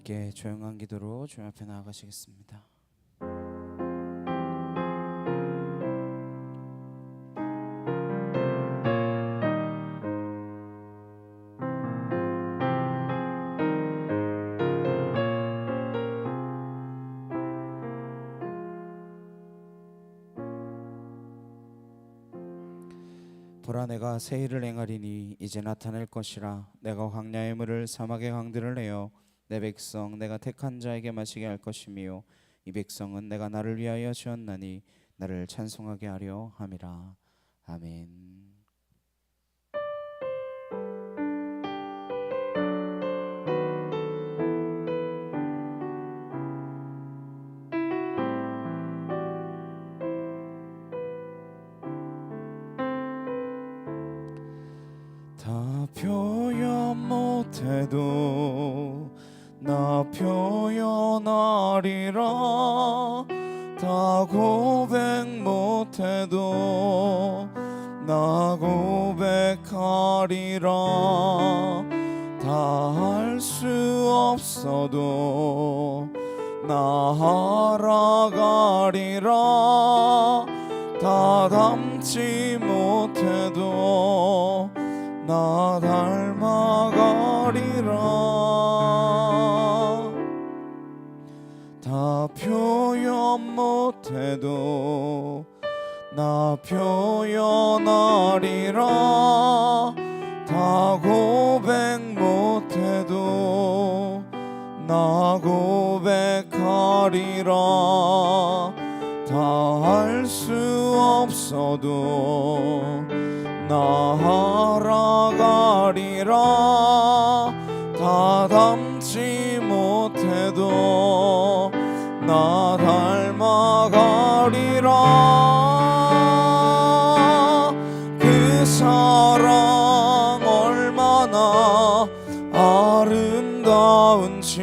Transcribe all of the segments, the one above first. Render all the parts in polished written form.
함께 조용한 기도로 주님 앞에 나아가시겠습니다. 보라, 내가 새 일을 행하리니 이제 나타낼 것이라. 내가 광야의 물을 사막의 강들을 내어 내 백성 내가 택한 자에게 마시게 할 것이며 이 백성은 내가 나를 위하여 지었나니 나를 찬송하게 하려 함이라. 아멘. 다 표현 못해도 나 표현하리라. 다 고백 못해도 나 고백하리라. 다 할 수 없어도 나 알아가리라. 다 담지 못해도 나 닮아가리라. 다 표현 못해도 나 표현하리라. 다 고백 못해도 나 고백하리라. 다 할 수 없어도 나 알아가리라. 다 담지 못해도 나 닮아가리라. 그 사랑 얼마나 아름다운지,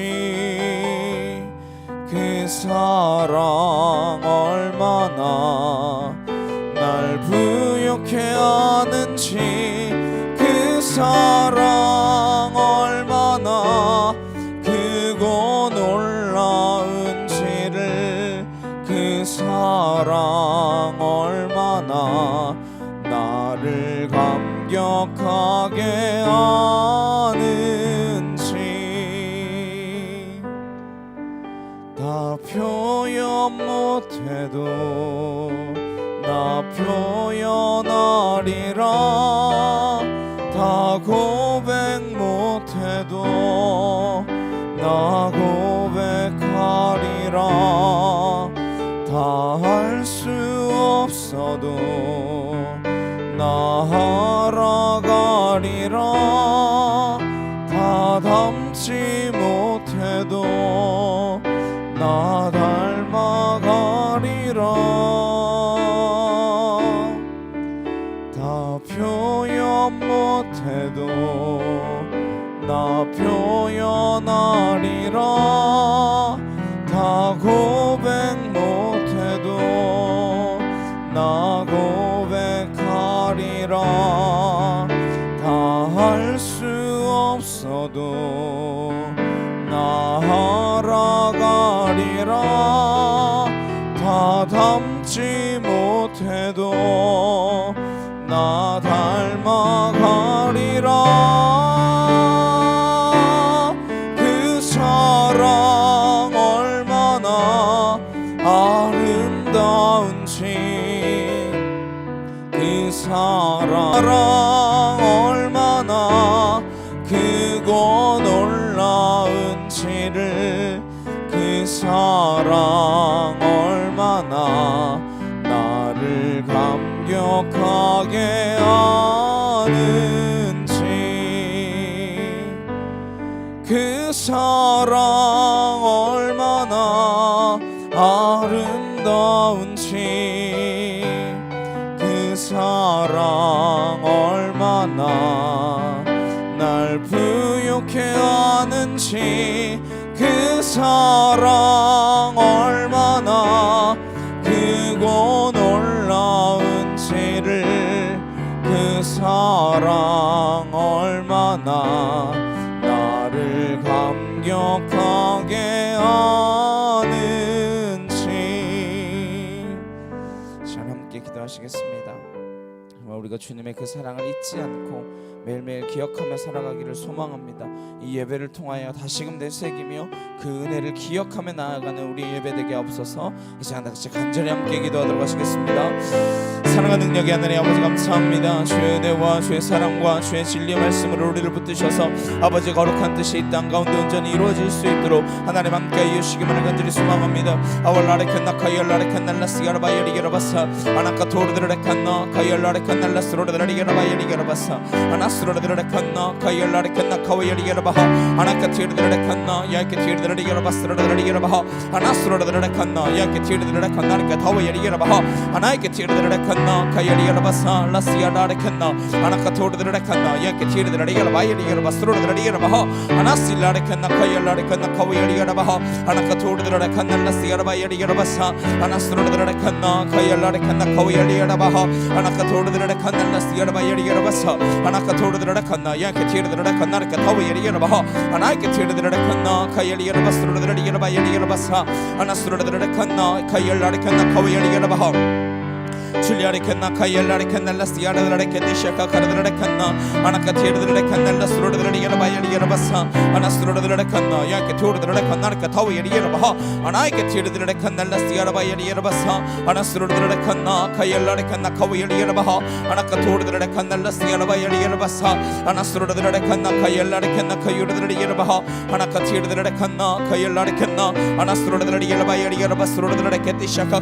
그 사랑 얼마나 날 부욕해 하는지, 그 사랑 얼마나 크고 놀라운지를, 그 사랑 얼마나 나를 감격하게 하는지. 다 표현 못해도 나 표현하리라. 다 고백 못해도 나 고백하리라. 다 할 수 없어도 나 알아가리라. 다 담지 못해도 나 닮아가리라. 다 표현 못해도 나 표현하리라. 다 고백 못해도 나 고백하리라. 다 할 수 없어도 나 알아가리라. 다 담지 못해도 나 닮아가리라. 그 사랑 얼마나 아름다운지, 그 사랑 얼마나 크고 놀라운지를, 그 사랑 얼마나 나를 감격하게 하는지. 그 사랑 얼마나 아름다운지, 그 사랑 얼마나 날 부욕해 하는지, 그 사랑 얼마나 크고 놀라운지를, 그 사랑 얼마나 나를 감격하게 원하시겠습니다. 우리가 주님의 그 사랑을 잊지 않고 매일매일 기억하며 살아가기를 소망합니다. 이 예배를 통하여 다시금 되새기며 그 은혜를 기억하며 나아가는 우리 예배되게 없어서 이 시간 같이 간절히 함께 기도하도록 하시겠습니다. 사랑과 능력이 하나님 아버지 감사합니다. 주의 은혜와 주의 사랑과 주의 진리의 말씀으로 우리를 붙드셔서 아버지 거룩한 뜻이 이 땅 가운데 온전히 이루어질 수 있도록 하나님 함께 이으시기만을 간절히 소망합니다. 아월라레칸나 카이얼라레칸날라스야라바이리게라바사 아나카 토르드레칸나 카이얼라레칸날라스로르드레리게라바이리게라바사 아나스로르드레칸나 카이얼라레칸나 카와이리게라바하 아나카 티르드레칸나 야케 티르드레리게라바스로르드레리게라바하 아나스로르드레칸나 야케 티르드레칸나리카 타와이리게라바하 아나이케 티르드레칸나 카이얼리게라바사 라시야라레칸나 아나카 토르드레칸나 야케 티르드레리게라바이리게라바스로르드레리게라바하 아나실라레칸나 카이얼라레칸나 카와이리게라바하 아나카 토르드레칸나 라시야라바이리게라바사 아나스로르드레칸나 카이얼라레칸나 카와이리게라바하 아나카 토르드레칸나 라시야라바이리게라바사 아나카 토르드레칸나 야케 티르드레칸나리카 타와이리게라바하 아나이케 티르드레칸나 카이얼리게라바스로르드레리게라바이리게라바사 아나스로르드레칸나 카이얼라레칸나 카와이리게라바하 줄리아레칸나 카이얼라레칸날라스야라레칸디샤카 카르드레칸나 아나카 티르드레칸날라스로르드레리게라바이리게라바사 아나스로르드레칸나 야케 토르드레칸나리카 타와이리게라바하 아나이케 티르드레칸날라스야라바이리게라바사 아나스로르드레칸나 카이얼라레칸나 카와이리게라바하 아나카 토르드레칸날라스야라바이리게라바사 아나스로르드레칸나 카이얼라레칸나 카이르드레리게라바하 아나카 티르드레칸나 카이얼라레칸나 아나스로르드레리게라바이리게라바스로르드레칸디샤카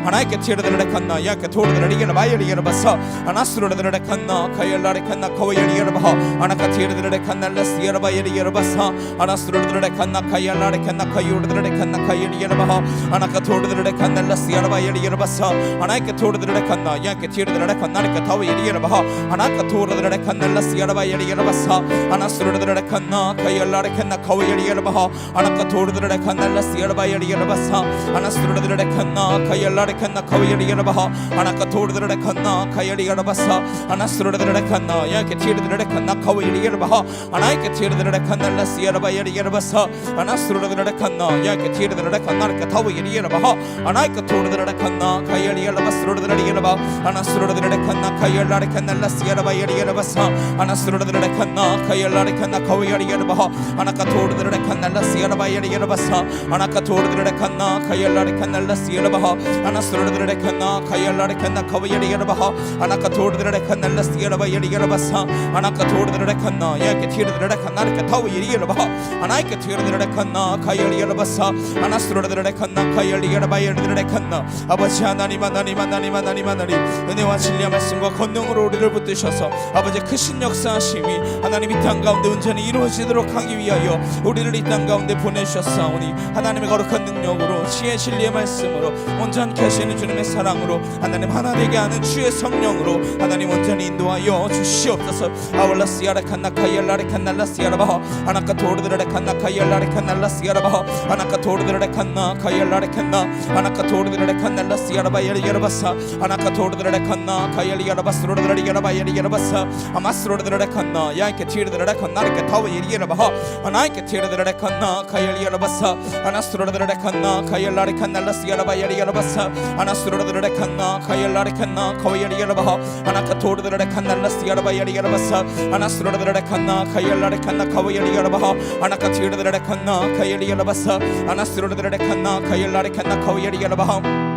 아나이케 티르드레칸나 야케 토르드레리게라바이리게라바사 아나스로르드레칸나 카이얼라레칸나 카와이리게라바하 아나카 티르드레칸날라스야라바이리게라바사 아나스로르드레칸나 카이얼라레칸나 카이르드레칸나 카이리게라바하 아나카 토르드레칸날라스야라바이리게라바사 아나이케 토르드레칸나 야케 티르드레칸나리카 타와이리게라바하 아나카 토르드레칸날라스야라바이리게라바사 아나스로르드레칸나 카이얼라레칸나 카와이리게라바하 아나카 토르드레칸날라스야라바이리게라바사 아나스로르드레칸나 카이얼라레칸나 카와이리게라바하 아나카 토르드레칸나 카이얼리게라바사 아나스로르드레칸나 야케 티르드레칸나 카와이리게라바하 아나이케 티르드레칸날라스야라바이리게라바사 아나스로르드레칸나 야케 티르드레칸나리카 타와이리게라바하 아나이케 토르드레칸나 카이얼리게라바스로르드레리게라바 아나스로르드레칸나 카이얼라레칸날라스야라바이리게라바사 아나스로르드레칸나 카이얼라레칸나 카와이리게라바하 아나카 토르드레칸날라스야라바이리게라바사 아나카 토르드레칸나 카이얼라레칸날라스야라바하 아나스로르드레칸나 카이얼라레칸나 카와이리게라바하 아나카 토르드레칸날라스야라바이리게라바사 아나카 토르드레칸나 야케 티르드레칸나리카 타와이리게라바하 아나이케 티르드레칸나 카이얼리게라바사 아나스로르드레칸나 카이얼리게라바이리게라칸나 아버지 하나님 하나님 하나님 하나님 하나님 은혜와 진리의 말씀과 권능으로 우리를 붙드셔서 아버지 크신 역사하심이 하나님 이 땅 가운데 온전히 이루어지도록 하기 위하여 우리를 이 땅 가운데 보내주셨사오니 하나님의 거룩한 능력으로 지혜 진리의 말씀으로 온전케 하시는 주님의 사랑으로 하나님 하나 되게 하는 주의 성령으로 하나님 온전히 인도하여 주시옵소서. 아월라스야라칸나 카이얼라레칸날라스야라바하 아나카 토르드레칸나 카이얼라레칸날라스야라바하 아나카 토르드레칸나 카이얼라레칸나 아나카 토르드레칸날라스야라바이리게라바사 아나카 토르드레칸나 카이얼리게라바스로르드레리게라바이리게라바사 아마스로르드레칸나 야이케 티르드레칸나리케 타와이리게라바하 아나이케 티르드레칸나 카이얼리게라바사 아나스로르드레칸나 카이얼라레칸날라스야라바이리게라바사 아나스로르드레칸나 카이얼라레칸나 카와이리게라바하 아나카 토르드레칸날라스야라바이리게라바사 아나스로르드레칸나 카이얼라레칸나 카와이리게라바하 아나카 티르드레칸나 카이얼리게라바사 아나스로르드레칸나 카이얼라레칸나 카와이리게라바하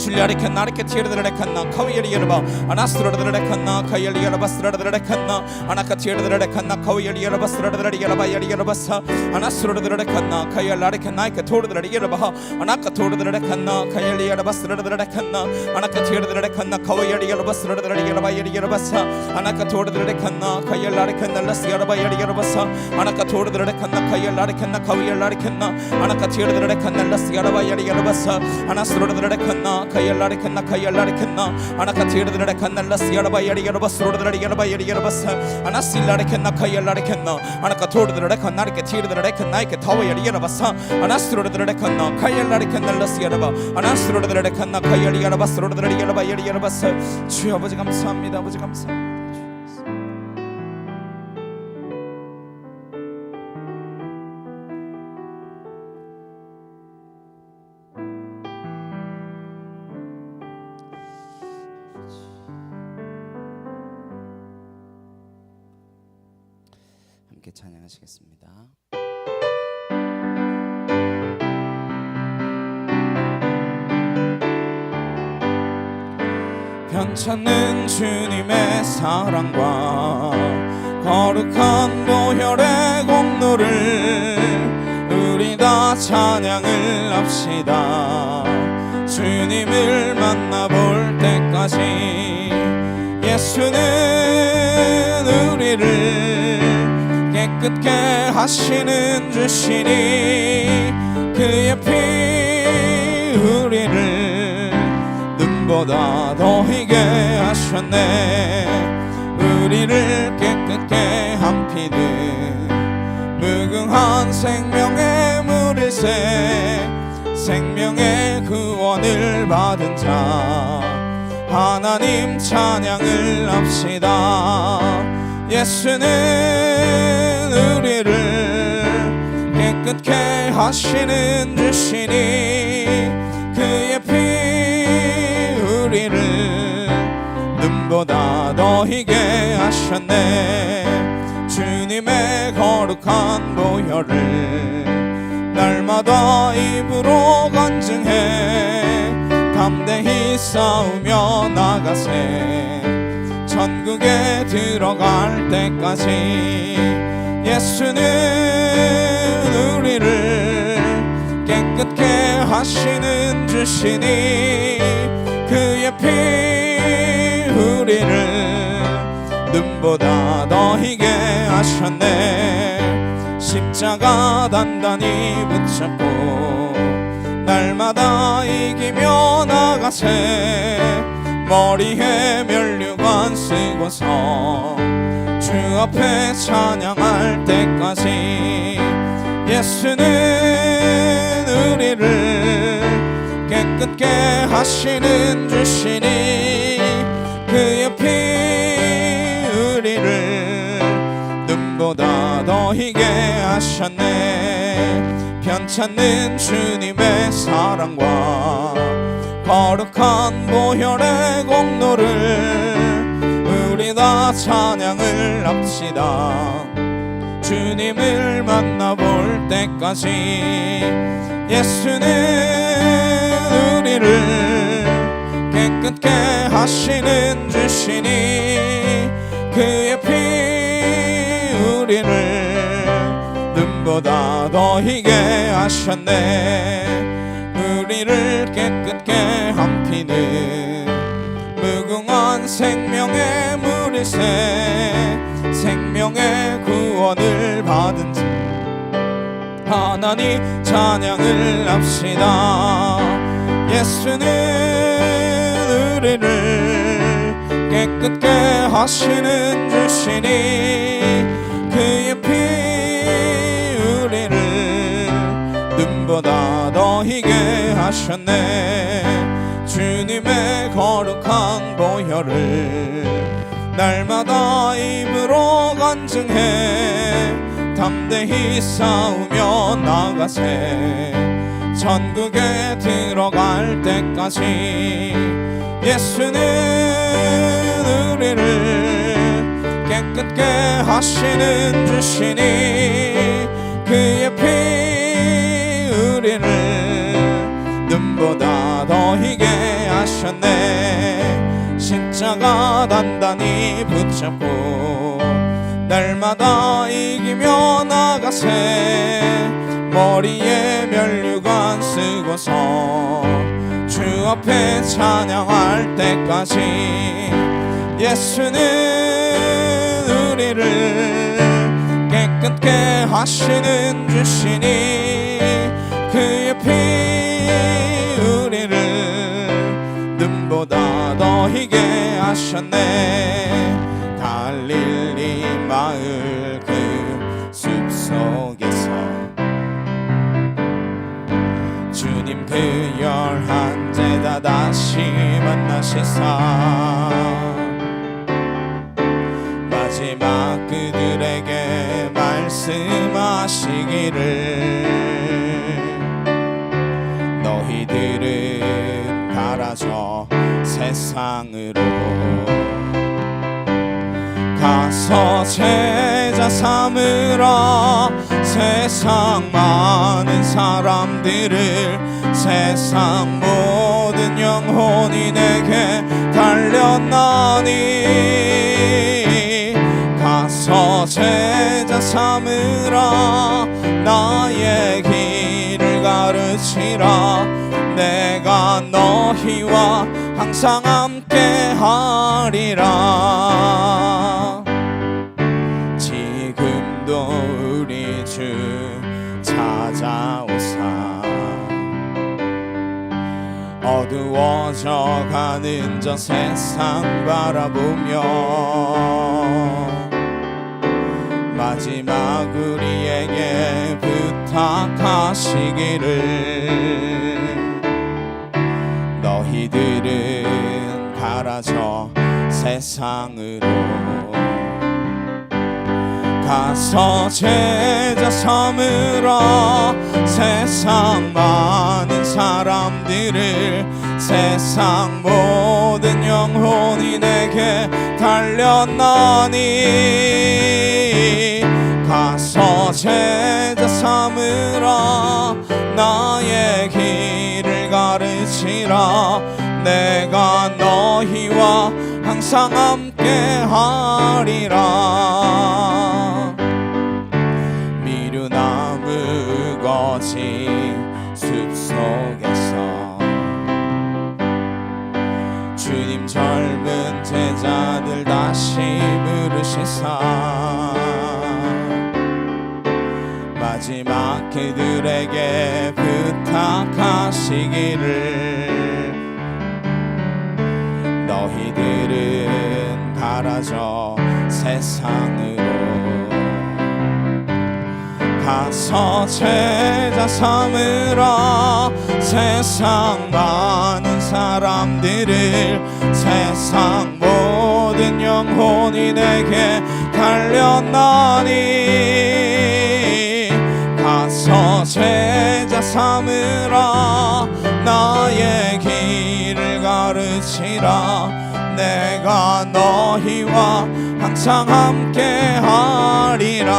줄리아레칸나리케 티르드레칸나 카와이리게라바 아나스로르드레칸나 카이얼리게라바스로르드레칸나 아나카 티르드레칸나 카와이리게라바스로르드레리게라바이리게라바사 아나스로르드레칸나 카이얼라레칸나이케 토르드레리게라바하 아나카 토르드레칸나 카이얼리게라바스로르드레칸나 아나카 티르드레칸나 카와이리게라바스로르드레리게라바이리게라바사 아나카 토르드레칸나 카이얼라레칸날라스야라바이리게라바사 아나카 토르드레칸나 카이얼라레칸나 카와이리게라칸나 아나카 티르드레칸날라스야라바이리게라바사 아나스로르드레칸나 카이얼라레칸나 카이얼라레칸나 아나카 티르드레칸날라스야라바이리게라바스로르드레리게라바이리게라바사 아나실라레칸나 카이얼라레칸나 아나카 토르드레칸나리케 티르드레칸나이케 타와이리게라바사 아나스로르드레칸나 카이얼라레칸날라스야라바 아나스로르드레칸나 카이얼리게라바스로르드레리게라바이리게라바사 주여 아버지 감사합니다. 아버지 감사합니다. 함께 찬양하시겠습니다. 편찮는 주님의 사랑과 거룩한 보혈의 공로를 우리 다 찬양을 합시다. 주님을 만나볼 때까지 예수는 우리를 깨끗게 하시는 주시니 그의 피 우리를 눈보다 더 희게 하셨네. 우리를 깨끗게 한 피는 무궁한 생명의 물일새 생명의 구원을 받은 자 하나님 찬양을 합시다. 예수는 우리를 깨끗게 하시는 주시니 그의 피 우리를 눈보다 더 희게 하셨네. 주님의 거룩한 보혈을 날마다 입으로 간증해 담대히 싸우며 나가세. 천국에 들어갈 때까지 예수는 우리를 깨끗게 하시는 주시니 그의 피 우리를 눈보다 더 희게 하셨네. 십자가 단단히 붙잡고 날마다 이기며 나가세. 머리에 면류관 쓰고서 주 앞에 찬양할 때까지 예수는 우리를 깨끗게 하시는 주시니 그의 피 우리를 눈보다 더 희게 하셨네. 편찮는 주님의 사랑과 거룩한 보혈의 공로를 우리 다 찬양을 합시다. 주님을 만나볼 때까지 예수는 우리를 깨끗게 하시는 주시니 그의 피 우리를 눈보다 더 희게 하셨네. 우리를 깨끗게 한 피는 무궁한 생명의 물일새 생명의 구원을 받은 자 하나님 찬양을 합시다. 예수는 우리를 깨끗게 하시는 주시니 그의 피 우리를 눈보다 더 희게 하셨네. 주님의 거룩한 보혈을 날마다 입으로 간증해 담대히 싸우며 나가세. 천국에 들어갈 때까지 예수는 우리를 깨끗게 하시는 주시니 그의 피 우리를 눈보다 더 희게 하셨네. 십자가 단단히 붙잡고 날마다 이기며 나가세. 머리에 면류관 쓰고서 주 앞에 찬양할 때까지 예수는 우리를 깨끗게 하시는 주시니 그의 피 우리를 눈보다 더 희게 하셨네. 갈릴리 마을 그 숲속에서 주님 그 11제자 다시 만나시사 마지막 그들에게 말씀하시기를 너희들은 가라져 세상으로 가서 제자 삼으라. 세상 많은 사람들을, 세상 모든 영혼이 내게 달렸나니 가서 제자 삼으라. 나의 길을 가르치라. 내가 너희와 항상 함께 하리라. 지금도 우리 주 찾아오사. 어두워져 가는 저 세상 바라보며 마지막 우리에게 부탁하시기를 너희들은 가라져 세상으로 가서 제자 삼으라. 세상 많은 사람들을, 세상 모든 영혼이 내게 달렸나니 가서 제자 삼으라. 나의 길을 가르치라. 내가 너희와 항상 함께 하리라. 미루나무 거지 숲속에서 주님 젊은 제자들 다시 부르시사 마지막 그들에게 부탁하시기를 너희들은 가라져 세상으로 가서 제자 삼으라. 세상 많은 사람들을, 세상 모든 영혼이 내게 달렸나니 가서 제자 삼으라. 나의 길을 가르치라. 내가 너희와 항상 함께 하리라.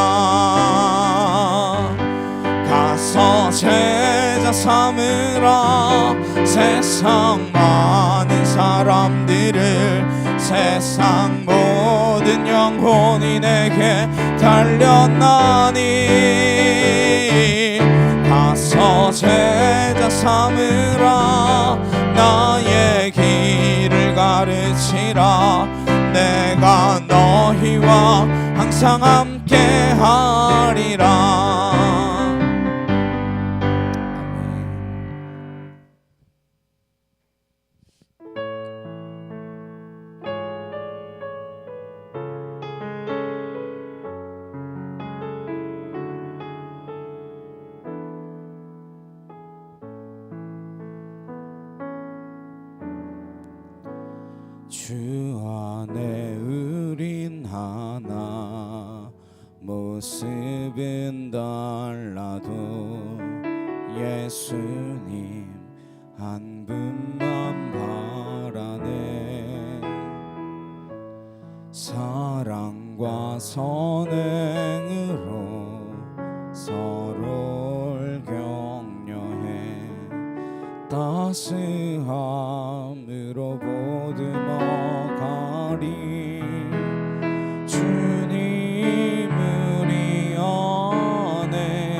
가서 제자 삼으라. 세상 많은 사람들을, 세상 모든 영혼이 내게 달렸나니 가서 제자 삼으라. 나의 길을 가르치라. 내가 너희와 항상 함께 하리라. 주 안에 우린 하나, 모습은 달라도 예수님 한 분만 바라네. 사랑과 선행으로 서로를 격려해 따스함으로 보듬어가리. 주님 우리 안에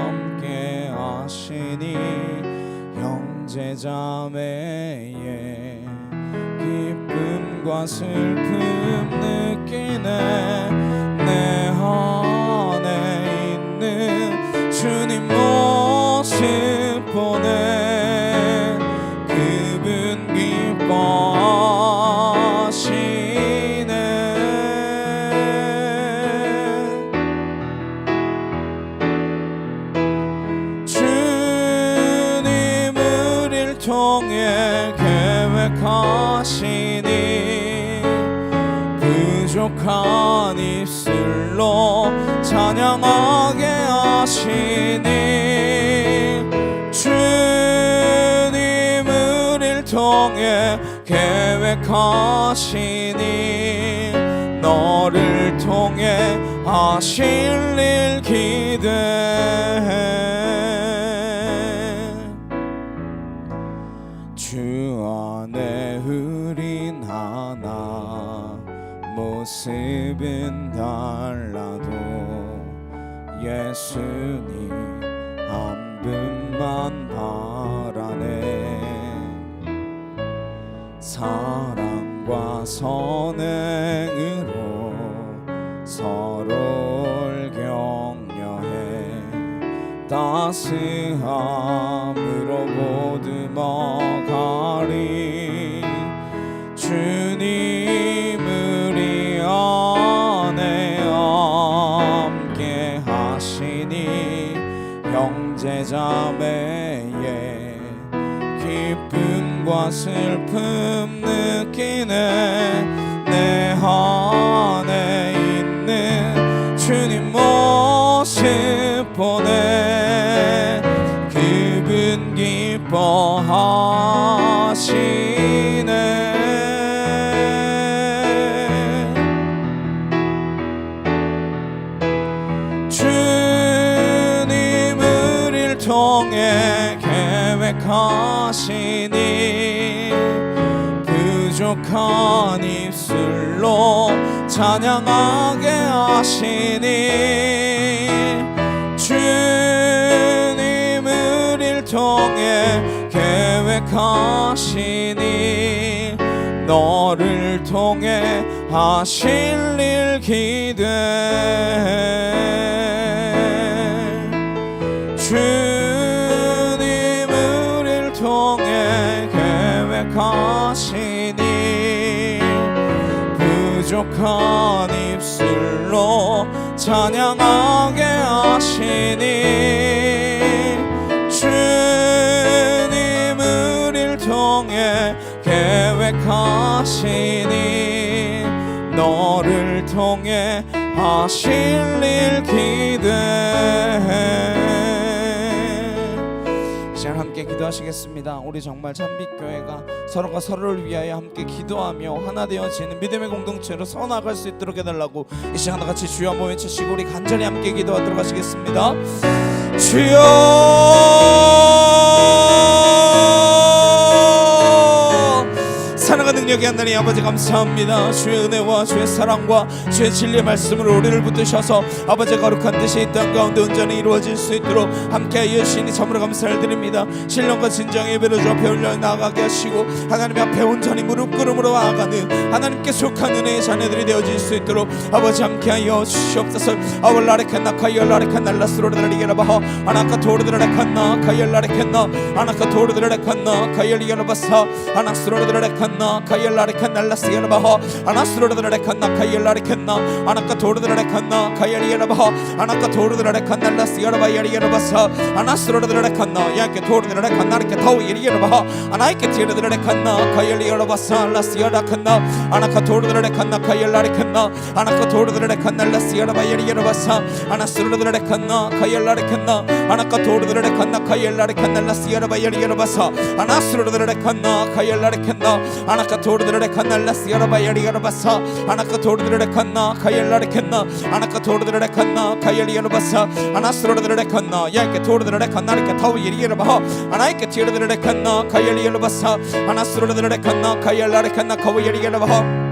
함께 하시니 형제자매의 기쁨과 슬픔 느끼네. 내 안에 있는 주님 모습 보네. 그분 기뻐하시네. 주님 우릴 통해 계획하시니 부족한 입술로 찬양하게 하시니. 주님 우릴 통해 계획하시니 너를 통해 하실 일 기대해. 주 안에 흐린 하나 모습은 달라도 예수님 한 분만 바라네. 사랑과 선행으로 서로를 격려해 따스함으로 보듬어가리. 주님을 이 안에 함께 하시니 형제자매의 기쁨과 슬픔 느끼네. 내 안에 있는 주님 모습 보네. 그분 기뻐하시네. 주님 우리를 통해 계획하시니 부족한 입술로 찬양하게 하시니. 주님 우리를 통해 계획하시니 너를 통해 하실 일 기대해. 주님 우리를 통해 계획하시니 부족한 입술로 찬양하게 하시니. 주님 우리를 통해 계획하시니 너를 통해 하실 일 기대해. 시간 함께 기도하시겠습니다. 우리 정말 참빛교회가 서로가 서로를 위하여 함께 기도하며 하나 되어지는 믿음의 공동체로 서나갈 수 있도록 해달라고 이 시간 같이 주여 한번 외치시고 우리 간절히 함께 기도하도록 하시겠습니다. 주여 사랑과 능력이 하나님 아버지 감사합니다. 주의 은혜와 주의 사랑과 주의 진리의 말씀으로 우리를 붙드셔서 아버지의 거룩한 뜻이 이 땅 가운데 온전히 이루어질 수 있도록 함께하여 주시니 참으로 감사를 드립니다. 신령과 진정의 예배로 주 앞에 올려 나아가게 하시고 하나님 앞에 온전히 무릎 꿇음으로 나아가는 하나님께 속한 은혜의 자녀들이 되어질 수 있도록 아버지 함께하여 주시옵소서. 아월라레칸나 카이얼라레칸 날라스로르라리게라바하 아나카 토르드라레칸나 카이얼라레칸나 아나카 토르드라레칸나 카이얼리게라바사 아나스로르드라레칸 카이얼라레칸 날라스게라바하 아나스로르드라레칸나 카이얼라레칸나 아나카 토르드라레칸나 카이얼리게라바하 아나카 토르드라레칸 날라스게라바야리게라바사 아나스로르드라레칸나 야케 토르드라레칸 나르케 타우이리게라바하 아나이케 티르드라레칸나 카이얼리게라바사 라스게라칸나 아나카 토르드라레칸나 카이얼라레칸나 아나카 토르드라레칸 날라스게라바야리게라바사 아나스로르드라레칸나 카이얼라레칸나 아나카 토르드라레칸나 카이얼라레칸 날라스게라바야리게라바사 아나스로르드라레칸나 카이얼라레칸나 아나카 토르드라레칸 날라스게라바야리게라바사 아나카 토르드라레칸나 카이얼라레칸나 아나카 토르드라레칸나 카이얼리게라바사 아나스로르드라레칸나 야이케 토르드라레칸 나르케 타우이리게라바하 아나이케 티르드라레칸나 카이얼리게라바사 아나스로르드라레칸나 카이얼라레칸나 카우이리게라바하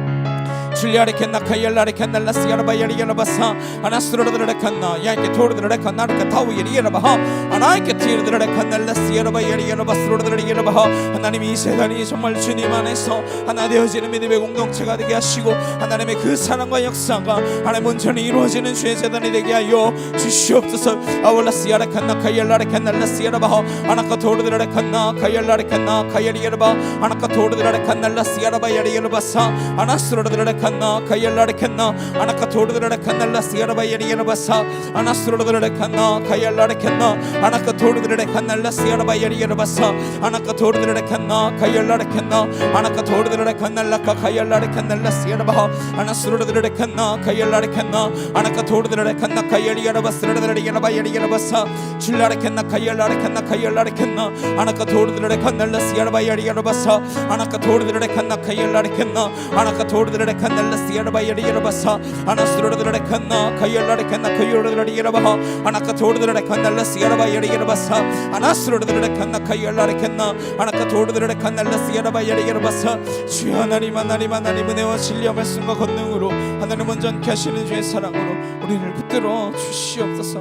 줄리아레칸나 카이얼라레칸 날라스게라바야리게라바사 아나스로르드라레칸나 야이케 토르드라레칸 나르케 타우이리게라바하 아나이케 티르드라레칸 날라스게라바야리게라바스로르드라리게라바하. 하나님이 이 세상이 정말 주님 안에서 하나 되어지는 믿음의 공동체가 되게 하시고 하나님의 그 사랑과 역사가 하나님 온전히 이루어지는 주의 재단이 되게 하여 주시옵소서. 아월라스야레칸나 카이얼라레칸 날라스게라바하 아나카 토르드라레칸나 카이얼라레칸나 카이얼리게라바 아나카 토르드라레칸 날라스게라바야리게라바사 아나스로르드라레칸 카이얼라레칸나 아나카 토르드라레칸 날라스게라바야리게라바사 아나스로르드라레칸나 카이얼라레칸나 아나카 토르드라레칸 날라스게라바야리게라바사 아나카 토르드라레칸나 카이얼라레칸나 아나카 토르드라레칸 날라카 카이얼라레칸 날라스게라바하 아나스로르드라레칸나 카이얼라레칸나 아나카 토르드라레칸나 카이얼리게라바스로르드라리게라바야리게라바사 줄라레칸나 카이얼라레칸나 카이얼라레칸나 아나카 토르드라레칸 날라스게라바야리게라바사 아나카 토르드라레칸나 카이얼라레칸나 아나카 토르드라레칸 칸날라시아라바야리야라바사 아나스로르드라칸나 카이알라레칸나 카이오르드라리야라바하 아나카토르드라칸날라시아라바야리야라바사 아나스로르드라칸나 카이알라레칸나 아나카토르드라칸날라시아라바야리야라바사 주여 하나님 은혜와 진리와 말씀과 권능으로 하나님 온전케 하시는 주의 사랑으로 우리를 붙들어 주시옵소서.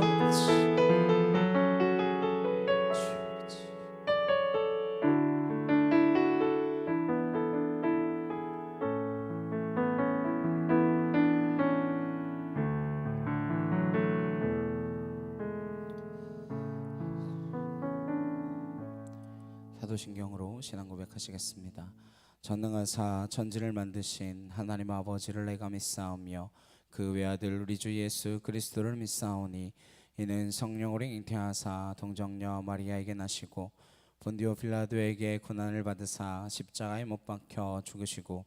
사도신경으로 신앙 고백하시겠습니다. 전능하사 천지를 만드신 하나님 아버지를 내가 믿사오며 그 외아들 우리 주 예수 그리스도를 믿사오니 이는 성령으로 잉태하사 동정녀 마리아에게 나시고 본디오 빌라도에게 고난을 받으사 십자가에 못 박혀 죽으시고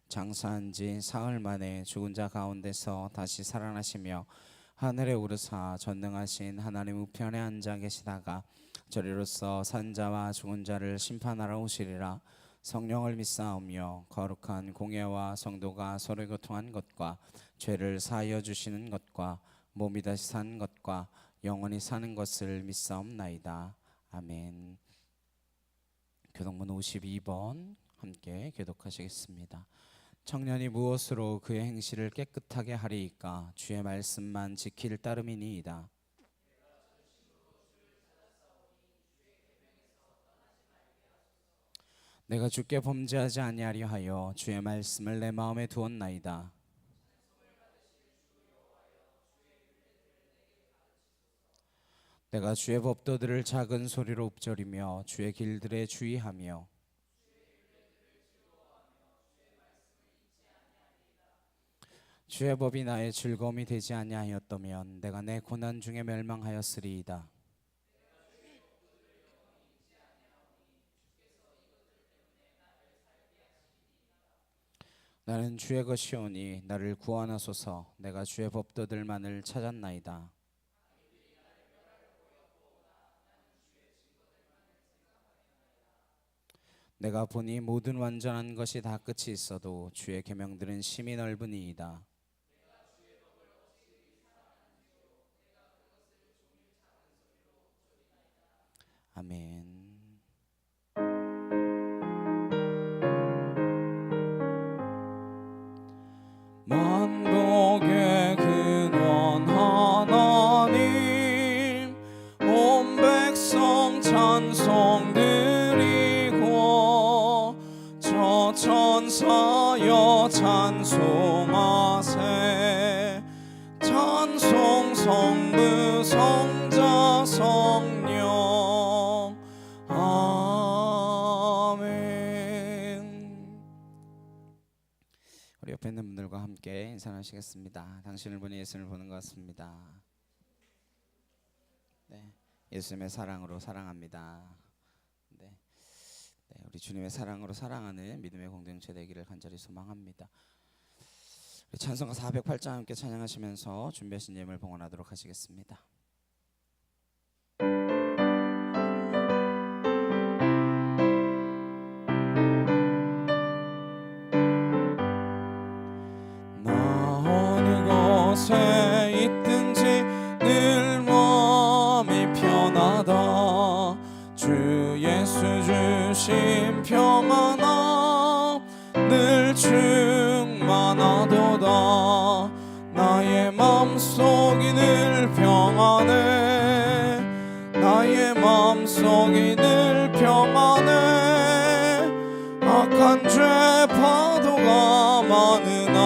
장사한 지 사흘 만에 죽은 자 가운데서 다시 살아나시며 하늘에 오르사 전능하신 하나님 우편에 앉아 계시다가 저리로서 산 자와 죽은 자를 심판하러 오시리라. 성령을 믿사오며 거룩한 공예와 성도가 서로 교통한 것과 죄를 사하여 주시는 것과 몸이 다시 사는 것과 영원히 사는 것을 믿사옵나이다. 아멘. 교독문 52번 함께 교독하시겠습니다. 청년이 무엇으로 그의 행실을 깨끗하게 하리이까? 주의 말씀만 지킬 따름이니이다. 내가 주께 범죄하지 아니하려 하여 주의 말씀을 내 마음에 두었나이다. 내가 주의 법도들을 작은 소리로 읊조리며 주의 길들에 주의하며 주의 법이 나의 즐거움이 되지 아니하였다면 내가 내 고난 중에 멸망하였으리이다. 나는 주의 것이오니 나를 구원하소서. 내가 주의 법도들만을 찾았나이다. 내가 보니 모든 완전한 것이 다 끝이 있어도 주의 계명들은 심히 넓으니이다. 아멘. 만복의 근원 하나님 온 백성 찬송 드리고 저 천사여 찬송하세. 찬송 성부 성자 성령 아멘. 우리 옆에 있는 분들과 함께 인사하시겠습니다. 당신을 보니 예수를 보는 것 같습니다. 네, 예수님의 사랑으로 사랑합니다. 네, 우리 주님의 사랑으로 사랑하는 믿음의 공동체 되기를 간절히 소망합니다. 우리 찬송가 408장 함께 찬양하시면서 준비하신 예물 봉헌하도록 하시겠습니다. 곳에 있든지 늘 마음이 편하다. 주 예수 주신 평안아 늘 충만하도다. 나의 마음속이 늘 평안해. 나의 마음속이 늘 평안해. 악한 죄 파도가 많으나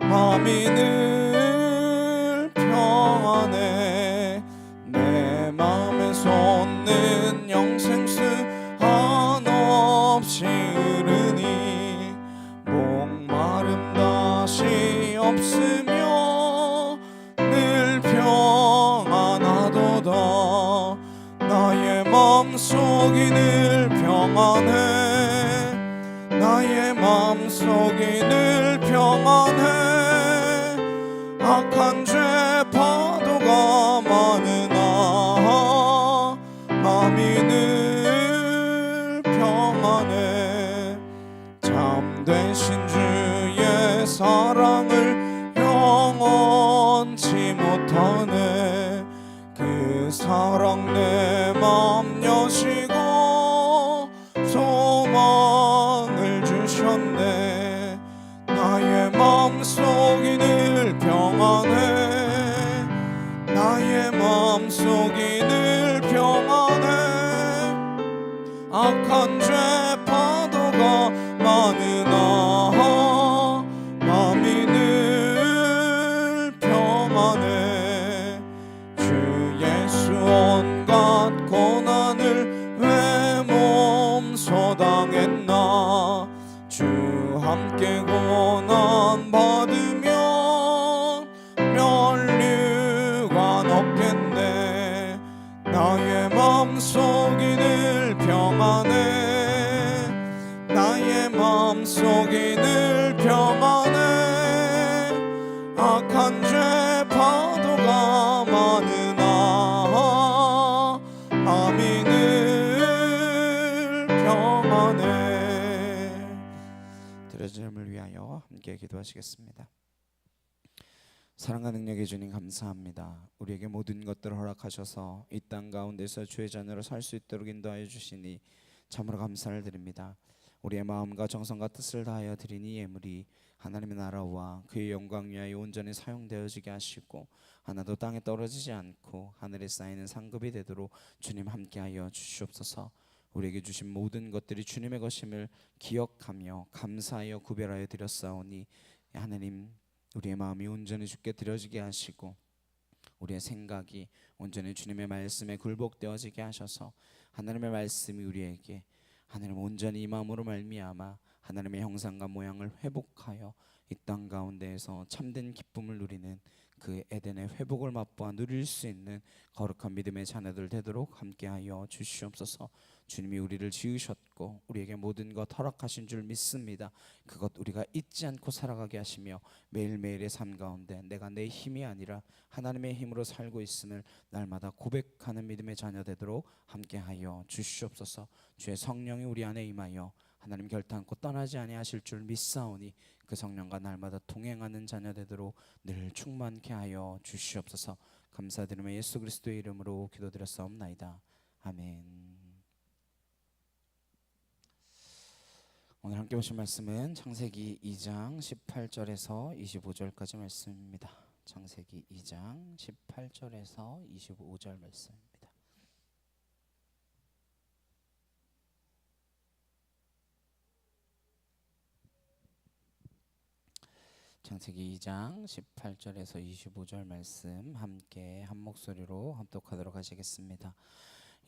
마음이 늘 평안해. 내 마음에 솟는 영생수 한없이 흐르니 목마름 다시 없으며 늘 평안하도다. 나의 마음속이 늘 평안해. 나의 마음속이 늘 평안해. 악한 죄 파도가 많으나 마음이 늘 평안해. 참되신 주 가운데 나의 마음속이 늘 평안해. 나의 마음속이 늘 평안해. 악한 죄 파도가 많으나 마음이 늘 평안해. 주 예수 온갖 고난을 왜 몸소 당했나. 주 함께 고난 받으면 면류관 없겠네. 나의 마음속이 늘 평안해. 나의 마음속이 늘 평안해. 악한 죄 파도가 많으나 마음이 늘 평안해. 드려짐을 위하여 함께 기도하시겠습니다. 사랑과 능력의 주님 감사합니다. 우리에게 모든 것들을 허락하셔서 이 땅 가운데서 주의 자녀로 살 수 있도록 인도하여 주시니 참으로 감사를 드립니다. 우리의 마음과 정성과 뜻을 다하여 드린 이 예물이 하나님의 나라와 그의 영광 위하여 온전히 사용되어지게 하시고 하나도 땅에 떨어지지 않고 하늘에 쌓이는 상급이 되도록 주님 함께하여 주시옵소서. 우리에게 주신 모든 것들이 주님의 것임을 기억하며 감사하여 구별하여 드렸사오니 하나님, 우리의 마음이 온전히 주께 드려지게 하시고 우리의 생각이 온전히 주님의 말씀에 굴복되어지게 하셔서 하나님의 말씀이 우리에게 하나님 온전히 이 마음으로 말미암아 하나님의 형상과 모양을 회복하여 이 땅 가운데에서 참된 기쁨을 누리는 그 에덴의 회복을 맛보아 누릴 수 있는 거룩한 믿음의 자녀들 되도록 함께하여 주시옵소서. 주님이 우리를 지으셨고 우리에게 모든 것 허락하신 줄 믿습니다. 그것 우리가 잊지 않고 살아가게 하시며 매일매일의 삶 가운데 내가 내 힘이 아니라 하나님의 힘으로 살고 있음을 날마다 고백하는 믿음의 자녀 되도록 함께하여 주시옵소서. 주의 성령이 우리 안에 임하여 하나님 결단코 떠나지 아니하실 줄 믿사오니 그 성령과 날마다 동행하는 자녀 되도록 늘 충만케 하여 주시옵소서. 감사드리며 예수 그리스도의 이름으로 기도드렸사옵나이다. 아멘. 오늘 함께 보실 말씀은 창세기 2장 18절에서 25절까지 말씀입니다. 창세기 2장 18절에서 25절 말씀입니다. 창세기 2장 18절에서 25절 말씀 함께 한 목소리로 합독하도록 하시겠습니다.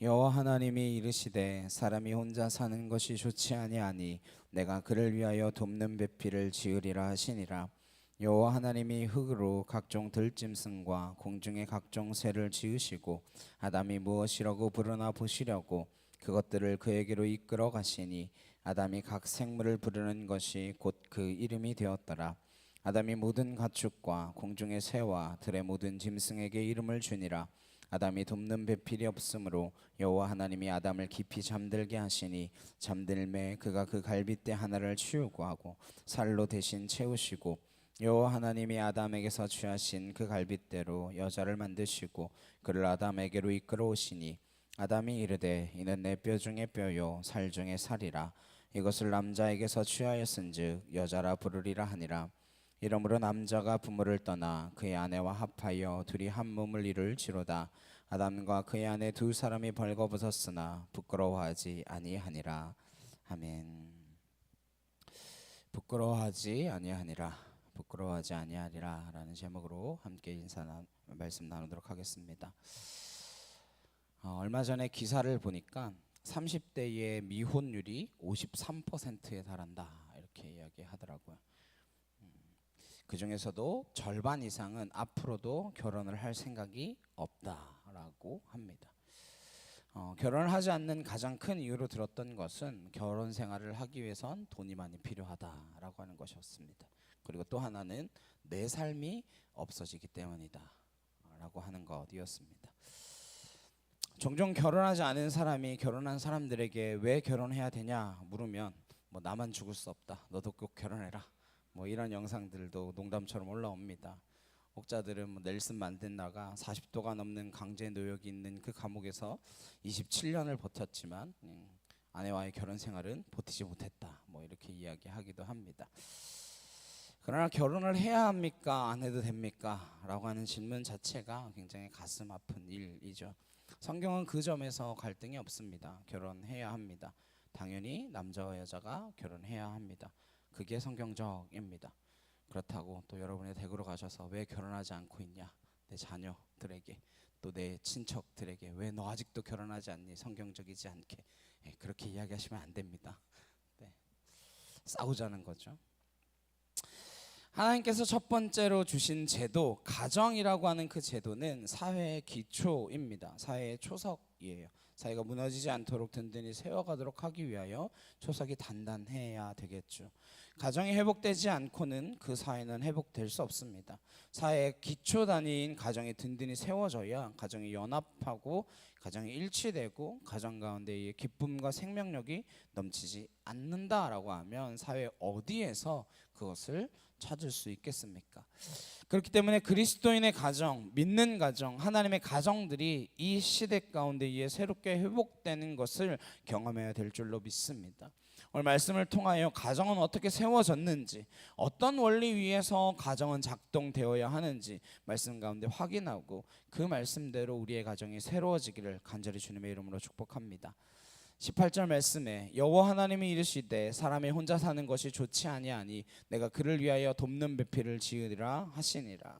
여호와 하나님이 이르시되 사람이 혼자 사는 것이 좋지 아니하니 내가 그를 위하여 돕는 배필을 지으리라 하시니라. 여호와 하나님이 흙으로 각종 들짐승과 공중의 각종 새를 지으시고 아담이 무엇이라고 부르나 보시려고 그것들을 그에게로 이끌어 가시니 아담이 각 생물을 부르는 것이 곧 그 이름이 되었더라. 아담이 모든 가축과 공중의 새와 들의 모든 짐승에게 이름을 주니라. 아담이 돕는 배필이 없으므로 여호와 하나님이 아담을 깊이 잠들게 하시니 잠들매 그가 그 갈빗대 하나를 치우고 하고 살로 대신 채우시고 여호와 하나님이 아담에게서 취하신 그 갈빗대로 여자를 만드시고 그를 아담에게로 이끌어 오시니 아담이 이르되 이는 내 뼈 중에 뼈요 살 중에 살이라. 이것을 남자에게서 취하였은즉 여자라 부르리라 하니라. 이러므로 남자가 부모를 떠나 그의 아내와 합하여 둘이 한 몸을 이룰지로다. 아담과 그의 아내 두 사람이 벌거벗었으나 부끄러워하지 아니하니라. 아멘. 부끄러워하지 아니하니라. 부끄러워하지 아니하리라 라는 제목으로 함께 말씀 나누도록 하겠습니다. 얼마 전에 기사를 보니까 30대의 미혼율이 53%에 달한다 이렇게 이야기하더라고요. 그 중에서도 절반 이상은 앞으로도 결혼을 할 생각이 없다라고 합니다. 결혼을 하지 않는 가장 큰 이유로 들었던 것은 결혼 생활을 하기 위해선 돈이 많이 필요하다라고 하는 것이었습니다. 그리고 또 하나는 내 삶이 없어지기 때문이다 라고 하는 것이었습니다. 종종 결혼하지 않은 사람이 결혼한 사람들에게 왜 결혼해야 되냐 물으면 뭐 나만 죽을 수 없다, 너도 꼭 결혼해라, 뭐 이런 영상들도 농담처럼 올라옵니다. 혹자들은 뭐 넬슨 만델라가 40도가 넘는 강제 노역이 있는 그 감옥에서 27년을 버텼지만 아내와의 결혼 생활은 버티지 못했다. 뭐 이렇게 이야기하기도 합니다. 그러나 결혼을 해야 합니까? 안 해도 됩니까? 라고 하는 질문 자체가 굉장히 가슴 아픈 일이죠. 성경은 그 점에서 갈등이 없습니다. 결혼해야 합니다. 당연히 남자와 여자가 결혼해야 합니다. 그게 성경적입니다. 그렇다고 또 여러분의 댁으로 가셔서 왜 결혼하지 않고 있냐, 내 자녀들에게 또 내 친척들에게 왜 너 아직도 결혼하지 않니, 성경적이지 않게, 그렇게 이야기하시면 안 됩니다. 네. 싸우자는 거죠. 하나님께서 첫 번째로 주신 제도, 가정이라고 하는 그 제도는 사회의 기초입니다. 사회의 초석이에요. 사회가 무너지지 않도록 든든히 세워가도록 하기 위하여 초석이 단단해야 되겠죠. 가정이 회복되지 않고는 그 사회는 회복될 수 없습니다. 사회의 기초 단위인 가정이 든든히 세워져야 가정이 연합하고 가정이 일치되고 가정 가운데의 기쁨과 생명력이 넘치지 않는다라고 하면 사회 어디에서 그것을 찾을 수 있겠습니까? 그렇기 때문에 그리스도인의 가정, 믿는 가정, 하나님의 가정들이 이 시대 가운데에 새롭게 회복되는 것을 경험해야 될 줄로 믿습니다. 오늘 말씀을 통하여 가정은 어떻게 세워졌는지, 어떤 원리 위에서 가정은 작동되어야 하는지 말씀 가운데 확인하고 그 말씀대로 우리의 가정이 새로워지기를 간절히 주님의 이름으로 축복합니다. 18절 말씀에 여호와 하나님이 이르시되 사람이 혼자 사는 것이 좋지 아니하니 내가 그를 위하여 돕는 배필을 지으리라 하시니라.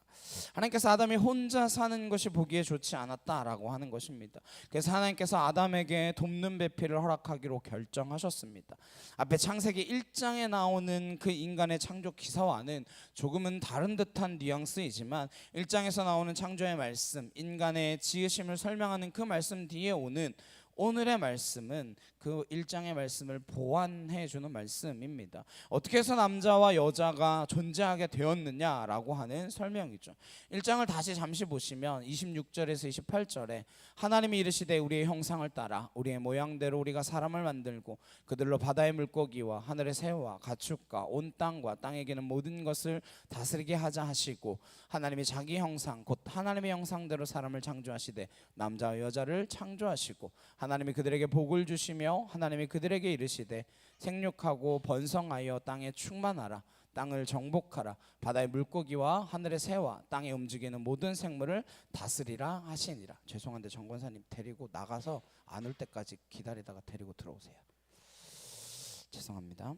하나님께서 아담이 혼자 사는 것이 보기에 좋지 않았다라고 하는 것입니다. 그래서 하나님께서 아담에게 돕는 배필을 허락하기로 결정하셨습니다. 앞에 창세기 1장에 나오는 그 인간의 창조 기사와는 조금은 다른 듯한 뉘앙스이지만 1장에서 나오는 창조의 말씀, 인간의 지으심을 설명하는 그 말씀 뒤에 오는 오늘의 말씀은 그 1장의 말씀을 보완해 주는 말씀입니다. 어떻게 해서 남자와 여자가 존재하게 되었느냐라고 하는 설명이죠. 1장을 다시 잠시 보시면 26절에서 28절에 하나님이 이르시되 우리의 형상을 따라 우리의 모양대로 우리가 사람을 만들고 그들로 바다의 물고기와 하늘의 새와 가축과 온 땅과 땅에 기는 모든 것을 다스리게 하자 하시고 하나님이 자기 형상 곧 하나님의 형상대로 사람을 창조하시되 남자와 여자를 창조하시고 하나님이 그들에게 복을 주시며 하나님이 그들에게 이르시되 생육하고 번성하여 땅에 충만하라 땅을 정복하라 바다의 물고기와 하늘의 새와 땅에 움직이는 모든 생물을 다스리라 하시니라. 죄송한데 정권사님 데리고 나가서 안 올 때까지 기다리다가 데리고 들어오세요. 죄송합니다.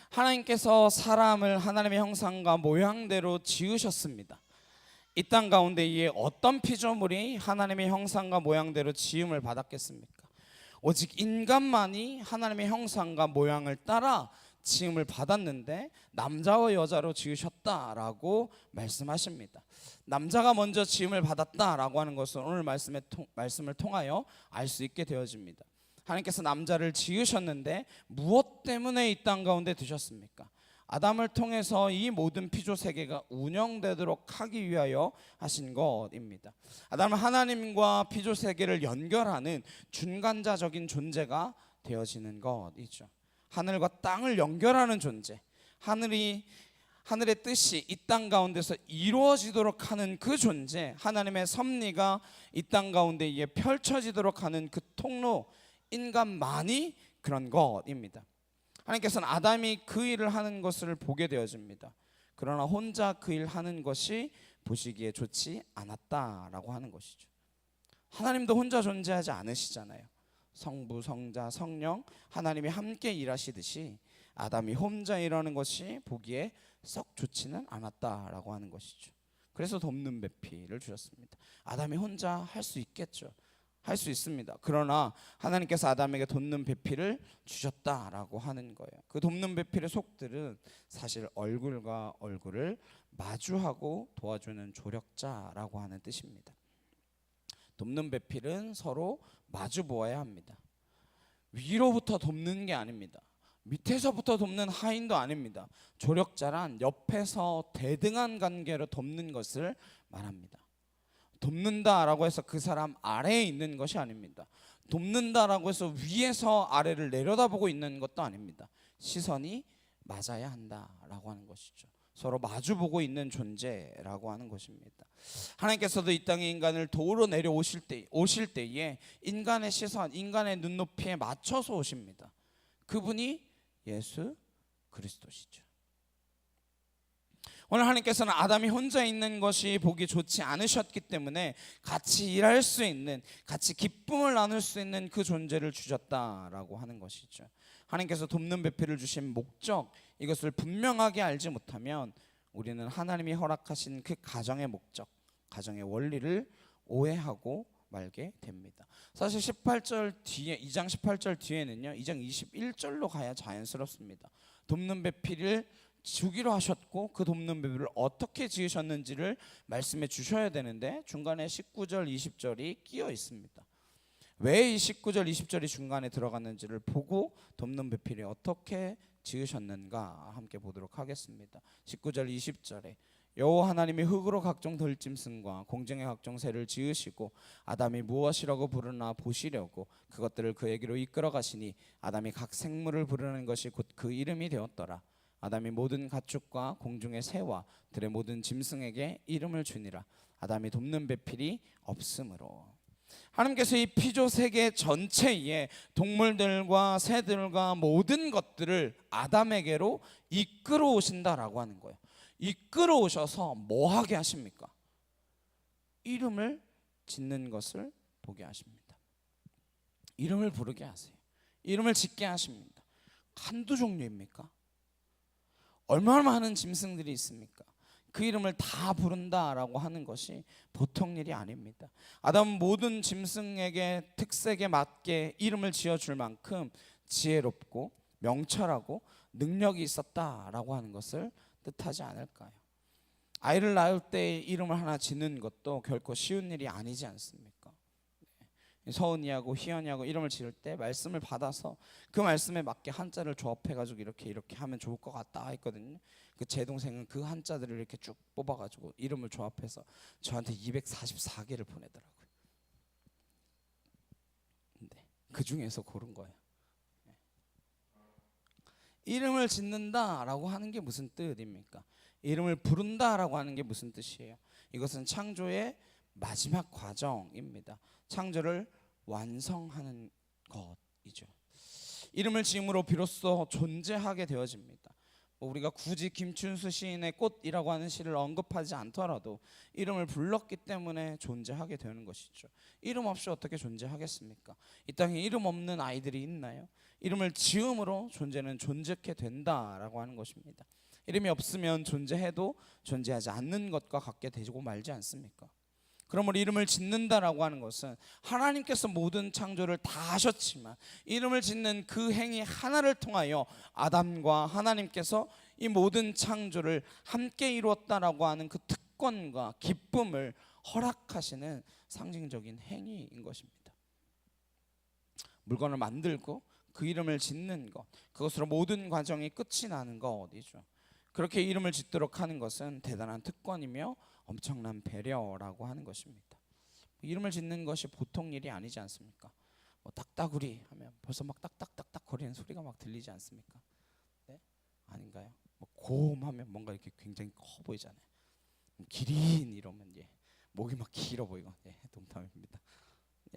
하나님께서 사람을 하나님의 형상과 모양대로 지으셨습니다. 이 땅 가운데에 어떤 피조물이 하나님의 형상과 모양대로 지음을 받았겠습니까? 오직 인간만이 하나님의 형상과 모양을 따라 지음을 받았는데 남자와 여자로 지으셨다라고 말씀하십니다. 남자가 먼저 지음을 받았다라고 하는 것은 오늘 말씀을 통하여 알 수 있게 되어집니다. 하나님께서 남자를 지으셨는데 무엇 때문에 이 땅 가운데 두셨습니까? 아담을 통해서 이 모든 피조 세계가 운영되도록 하기 위하여 하신 것입니다. 아담은 하나님과 피조 세계를 연결하는 중간자적인 존재가 되어지는 것이죠. 하늘과 땅을 연결하는 존재, 하늘의 뜻이 이 땅 가운데서 이루어지도록 하는 그 존재, 하나님의 섭리가 이 땅 가운데에 펼쳐지도록 하는 그 통로, 인간만이 그런 것입니다. 하나님께서는 아담이 그 일을 하는 것을 보게 되어집니다. 그러나 혼자 그 일 하는 것이 보시기에 좋지 않았다라고 하는 것이죠. 하나님도 혼자 존재하지 않으시잖아요. 성부, 성자, 성령 하나님이 함께 일하시듯이 아담이 혼자 일하는 것이 보기에 썩 좋지는 않았다라고 하는 것이죠. 그래서 돕는 배필을 주셨습니다. 아담이 혼자 할 수 있겠죠. 할 수 있습니다. 그러나 하나님께서 아담에게 돕는 배필을 주셨다라고 하는 거예요. 그 돕는 배필의 속들은 사실 얼굴과 얼굴을 마주하고 도와주는 조력자라고 하는 뜻입니다. 돕는 배필은 서로 마주 보아야 합니다. 위로부터 돕는 게 아닙니다. 밑에서부터 돕는 하인도 아닙니다. 조력자란 옆에서 대등한 관계로 돕는 것을 말합니다. 돕는다라고 해서 그 사람 아래에 있는 것이 아닙니다. 돕는다라고 해서 위에서 아래를 내려다보고 있는 것도 아닙니다. 시선이 맞아야 한다라고 하는 것이죠. 서로 마주보고 있는 존재라고 하는 것입니다. 하나님께서도 이 땅에 인간을 도우러 내려오실 때에 인간의 시선, 인간의 눈높이에 맞춰서 오십니다. 그분이 예수 그리스도시죠. 오늘 하나님께서는 아담이 혼자 있는 것이 보기 좋지 않으셨기 때문에 같이 일할 수 있는, 같이 기쁨을 나눌 수 있는 그 존재를 주셨다라고 하는 것이죠. 하나님께서 돕는 배필을 주신 목적, 이것을 분명하게 알지 못하면 우리는 하나님이 허락하신 그 가정의 목적, 가정의 원리를 오해하고 말게 됩니다. 사실 18절 뒤에, 2장 18절 뒤에는요, 2장 21절로 가야 자연스럽습니다. 돕는 배필을 주기로 하셨고 그 돕는 배필을 어떻게 지으셨는지를 말씀해 주셔야 되는데 중간에 19절 20절이 끼어 있습니다. 왜 이 19절 20절이 중간에 들어갔는지를 보고 돕는 배필이 어떻게 지으셨는가 함께 보도록 하겠습니다. 19절 20절에 여호와 하나님이 흙으로 각종 들짐승과 공중의 각종 새를 지으시고 아담이 무엇이라고 부르나 보시려고 그것들을 그에게로 이끌어 가시니 아담이 각 생물을 부르는 것이 곧 그 이름이 되었더라. 아담이 모든 가축과 공중의 새와 들의 모든 짐승에게 이름을 주니라. 아담이 돕는 배필이 없으므로. 하나님께서 이 피조 세계 전체에 동물들과 새들과 모든 것들을 아담에게로 이끌어 오신다라고 하는 거예요. 이끌어 오셔서 뭐 하게 하십니까? 이름을 짓는 것을 보게 하십니다. 이름을 부르게 하세요. 이름을 짓게 하십니다. 한두 종류입니까? 얼마나 많은 짐승들이 있습니까? 그 이름을 다 부른다라고 하는 것이 보통 일이 아닙니다. 아담은 모든 짐승에게 특색에 맞게 이름을 지어줄 만큼 지혜롭고 명철하고 능력이 있었다라고 하는 것을 뜻하지 않을까요? 아이를 낳을 때 이름을 하나 짓는 것도 결코 쉬운 일이 아니지 않습니까? 서은이하고 희연이하고 이름을 지을 때 말씀을 받아서 그 말씀에 맞게 한자를 조합해가지고 이렇게 하면 좋을 것 같다 했거든요. 제 동생은 그 한자들을 이렇게 쭉 뽑아가지고 이름을 조합해서 저한테 244개를 보내더라고요. 근데 그 중에서 고른 거예요. 이름을 짓는다라고 하는 게 무슨 뜻입니까? 이름을 부른다라고 하는 게 무슨 뜻이에요? 이것은 창조의 마지막 과정입니다. 창조를 완성하는 것이죠. 이름을 지음으로 비로소 존재하게 되어집니다. 우리가 굳이 김춘수 시인의 꽃이라고 하는 시를 언급하지 않더라도 이름을 불렀기 때문에 존재하게 되는 것이죠. 이름 없이 어떻게 존재하겠습니까? 이 땅에 이름 없는 아이들이 있나요? 이름을 지음으로 존재는 존재케 된다라고 하는 것입니다. 이름이 없으면 존재해도 존재하지 않는 것과 같게 되고 말지 않습니까? 그러므로 이름을 짓는다라고 하는 것은 하나님께서 모든 창조를 다 하셨지만 이름을 짓는 그 행위 하나를 통하여 아담과 하나님께서 이 모든 창조를 함께 이루었다라고 하는 그 특권과 기쁨을 허락하시는 상징적인 행위인 것입니다. 물건을 만들고 그 이름을 짓는 것, 그것으로 모든 과정이 끝이 나는 것이죠. 그렇게 이름을 짓도록 하는 것은 대단한 특권이며 엄청난 배려라고 하는 것입니다. 이름을 짓는 것이 보통 일이 아니지 않습니까? 딱따구리 하면 벌써 막 딱딱딱딱 거리는 소리가 막 들리지 않습니까? 네? 아닌가요? 곰 하면 뭔가 이렇게 굉장히 커 보이잖아요. 기린 이러면 목이 막 길어 보이고 농담입니다.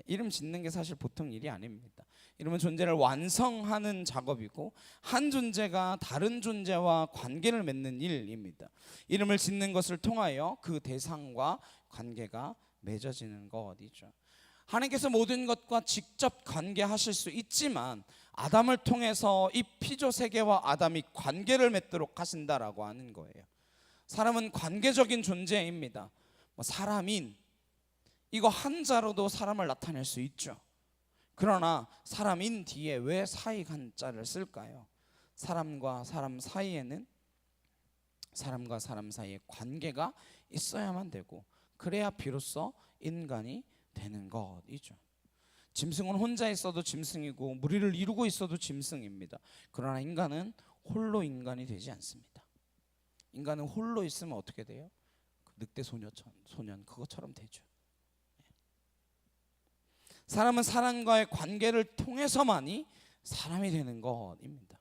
이름 짓는 게 사실 보통 일이 아닙니다. 이름은 존재를 완성하는 작업이고 한 존재가 다른 존재와 관계를 맺는 일입니다. 이름을 짓는 것을 통하여 그 대상과 관계가 맺어지는 것이죠. 하나님께서 모든 것과 직접 관계하실 수 있지만 아담을 통해서 이 피조 세계와 아담이 관계를 맺도록 하신다라고 하는 거예요. 사람은 관계적인 존재입니다. 사람인 이거 한자로도 사람을 나타낼 수 있죠. 그러나 사람인 뒤에 왜 사익 한자를 쓸까요? 사람과 사람 사이에는 사람과 사람 사이에 관계가 있어야만 되고 그래야 비로소 인간이 되는 것이죠. 짐승은 혼자 있어도 짐승이고 무리를 이루고 있어도 짐승입니다. 그러나 인간은 홀로 인간이 되지 않습니다. 인간은 홀로 있으면 어떻게 돼요? 늑대 소년 그것처럼 되죠. 사람은 사람과의 관계를 통해서만이 사람이 되는 것입니다.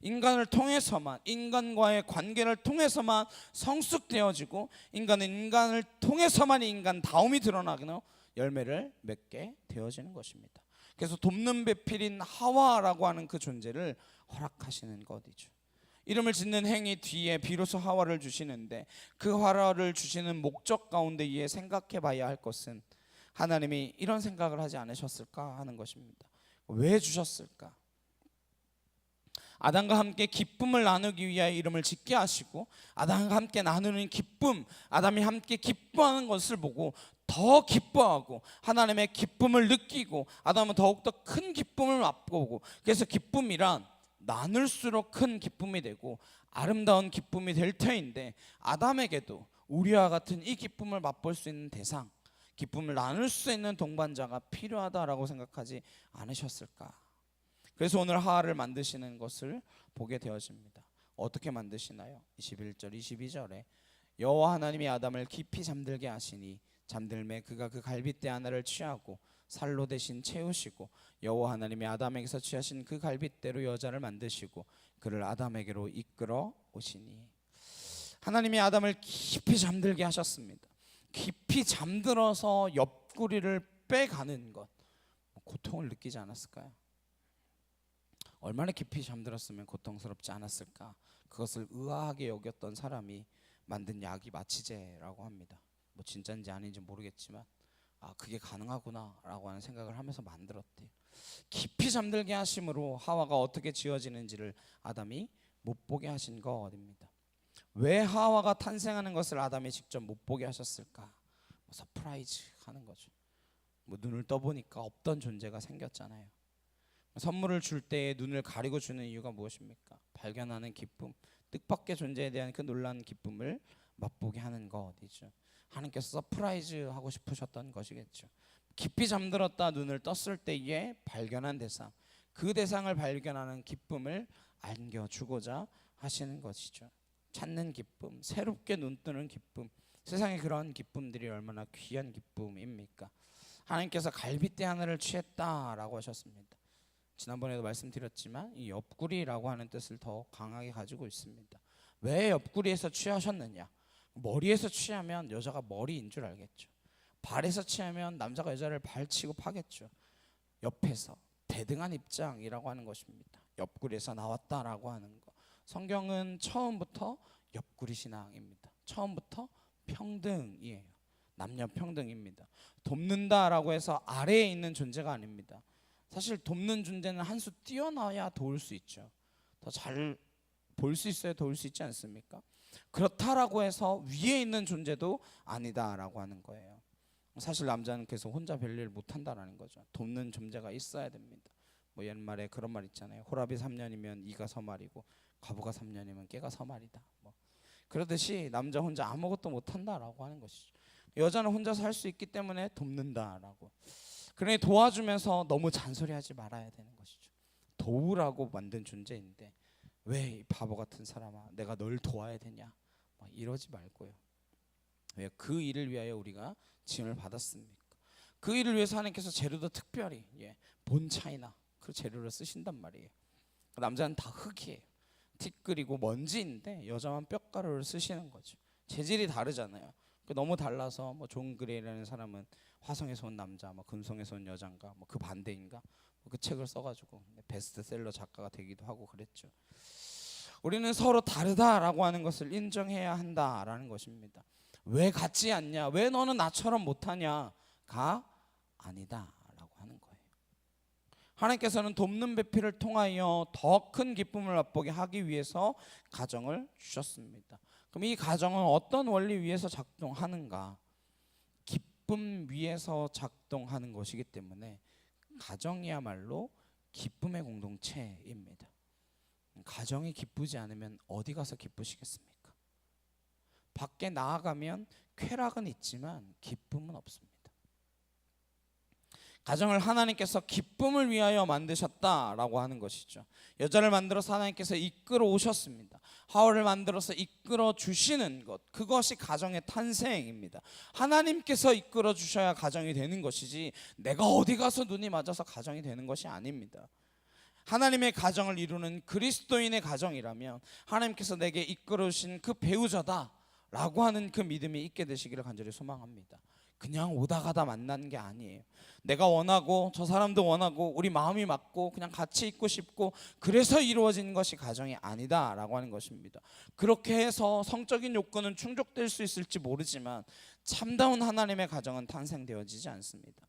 인간을 통해서만, 인간과의 관계를 통해서만 성숙되어지고, 인간은 인간을 통해서만 인간다움이 드러나는 열매를 맺게 되어지는 것입니다. 그래서 돕는 배필인 하와라고 하는 그 존재를 허락하시는 것이죠. 이름을 짓는 행위 뒤에 비로소 하와를 주시는데, 그 하와를 주시는 목적 가운데에 생각해 봐야 할 것은, 하나님이 이런 생각을 하지 않으셨을까 하는 것입니다. 왜 주셨을까? 아담과 함께 기쁨을 나누기 위하여 이름을 짓게 하시고, 아담과 함께 나누는 기쁨, 아담이 함께 기뻐하는 것을 보고 더 기뻐하고 하나님의 기쁨을 느끼고, 아담은 더욱더 큰 기쁨을 맛보고, 그래서 기쁨이란 나눌수록 큰 기쁨이 되고 아름다운 기쁨이 될 터인데, 아담에게도 우리와 같은 이 기쁨을 맛볼 수 있는 대상, 기쁨을 나눌 수 있는 동반자가 필요하다라고 생각하지 않으셨을까? 그래서 오늘 하와를 만드시는 것을 보게 되어집니다. 어떻게 만드시나요? 21절 22절에 여호와 하나님이 아담을 깊이 잠들게 하시니 잠들매 그가 그 갈빗대 하나를 취하고 살로 대신 채우시고, 여호와 하나님이 아담에게서 취하신 그 갈빗대로 여자를 만드시고 그를 아담에게로 이끌어 오시니. 하나님이 아담을 깊이 잠들게 하셨습니다. 깊이 잠들어서 옆구리를 빼가는 것, 고통을 느끼지 않았을까요? 얼마나 깊이 잠들었으면 고통스럽지 않았을까? 그것을 의아하게 여겼던 사람이 만든 약이 마취제라고 합니다. 뭐 진짜인지 아닌지 모르겠지만, 그게 가능하구나 라고 하는 생각을 하면서 만들었대요. 깊이 잠들게 하심으로 하와가 어떻게 지어지는지를 아담이 못 보게 하신 것입니다. 왜 하와가 탄생하는 것을 아담이 직접 못 보게 하셨을까? 서프라이즈 하는 거죠. 눈을 떠보니까 없던 존재가 생겼잖아요. 선물을 줄 때에 눈을 가리고 주는 이유가 무엇입니까? 발견하는 기쁨, 뜻밖의 존재에 대한 그 놀라운 기쁨을 맛보게 하는 것이죠. 하나님께서 서프라이즈 하고 싶으셨던 것이겠죠. 깊이 잠들었다 눈을 떴을 때에 발견한 대상, 그 대상을 발견하는 기쁨을 안겨주고자 하시는 것이죠. 찾는 기쁨, 새롭게 눈뜨는 기쁨, 세상에 그런 기쁨들이 얼마나 귀한 기쁨입니까? 하나님께서 갈빗대 하나를 취했다라고 하셨습니다. 지난번에도 말씀드렸지만 이 옆구리라고 하는 뜻을 더 강하게 가지고 있습니다. 왜 옆구리에서 취하셨느냐? 머리에서 취하면 여자가 머리인 줄 알겠죠. 발에서 취하면 남자가 여자를 발치고 파겠죠. 옆에서 대등한 입장이라고 하는 것입니다. 옆구리에서 나왔다라고 하는 거. 성경은 처음부터 옆구리 신앙입니다. 처음부터 평등이에요. 남녀 평등입니다. 돕는다라고 해서 아래에 있는 존재가 아닙니다. 사실 돕는 존재는 한 수 뛰어나야 도울 수 있죠. 더 잘 볼 수 있어야 도울 수 있지 않습니까? 그렇다라고 해서 위에 있는 존재도 아니다라고 하는 거예요. 사실 남자는 계속 혼자 별일을 못한다라는 거죠. 돕는 존재가 있어야 됩니다. 옛말에 그런 말 있잖아요. 호랍이 3년이면 이가 서말이고 과부가 3년이면 깨가 서말이다. 그러듯이 남자 혼자 아무것도 못한다라고 하는 것이죠. 여자는 혼자서 할 수 있기 때문에 돕는다라고. 그러니 도와주면서 너무 잔소리하지 말아야 되는 것이죠. 도우라고 만든 존재인데 왜 이 바보 같은 사람아 내가 널 도와야 되냐, 이러지 말고요. 왜 그 일을 위하여 우리가 지음을 받았습니까? 그 일을 위해서 하나님께서 재료도 특별히 본차이나 그 재료를 쓰신단 말이에요. 남자는 다 흙이에요. 티끌이고 먼지인데 여자만 뼈가루를 쓰시는 거죠. 재질이 다르잖아요. 너무 달라서 존 그레이라는 사람은 화성에서 온 남자, 금성에서 온 여잔가, 그 반대인가, 그 책을 써가지고 베스트셀러 작가가 되기도 하고 그랬죠. 우리는 서로 다르다라고 하는 것을 인정해야 한다라는 것입니다. 왜 같지 않냐? 왜 너는 나처럼 못하냐?가 아니다라고 하는 거예요. 하나님께서는 돕는 배필을 통하여 더 큰 기쁨을 맛보게 하기 위해서 가정을 주셨습니다. 그럼 이 가정은 어떤 원리 위에서 작동하는가? 기쁨 위에서 작동하는 것이기 때문에 가정이야말로 기쁨의 공동체입니다. 가정이 기쁘지 않으면 어디 가서 기쁘시겠습니까? 밖에 나아가면 쾌락은 있지만 기쁨은 없습니다. 가정을 하나님께서 기쁨을 위하여 만드셨다라고 하는 것이죠. 여자를 만들어서 하나님께서 이끌어 오셨습니다. 하와를 만들어서 이끌어 주시는 것, 그것이 가정의 탄생입니다. 하나님께서 이끌어 주셔야 가정이 되는 것이지 내가 어디 가서 눈이 맞아서 가정이 되는 것이 아닙니다. 하나님의 가정을 이루는 그리스도인의 가정이라면 하나님께서 내게 이끌어주신 그 배우자다 라고 하는 그 믿음이 있게 되시기를 간절히 소망합니다. 그냥 오다 가다 만나는 게 아니에요. 내가 원하고 저 사람도 원하고 우리 마음이 맞고 그냥 같이 있고 싶고 그래서 이루어진 것이 가정이 아니다 라고 하는 것입니다. 그렇게 해서 성적인 요건은 충족될 수 있을지 모르지만 참다운 하나님의 가정은 탄생되어지지 않습니다.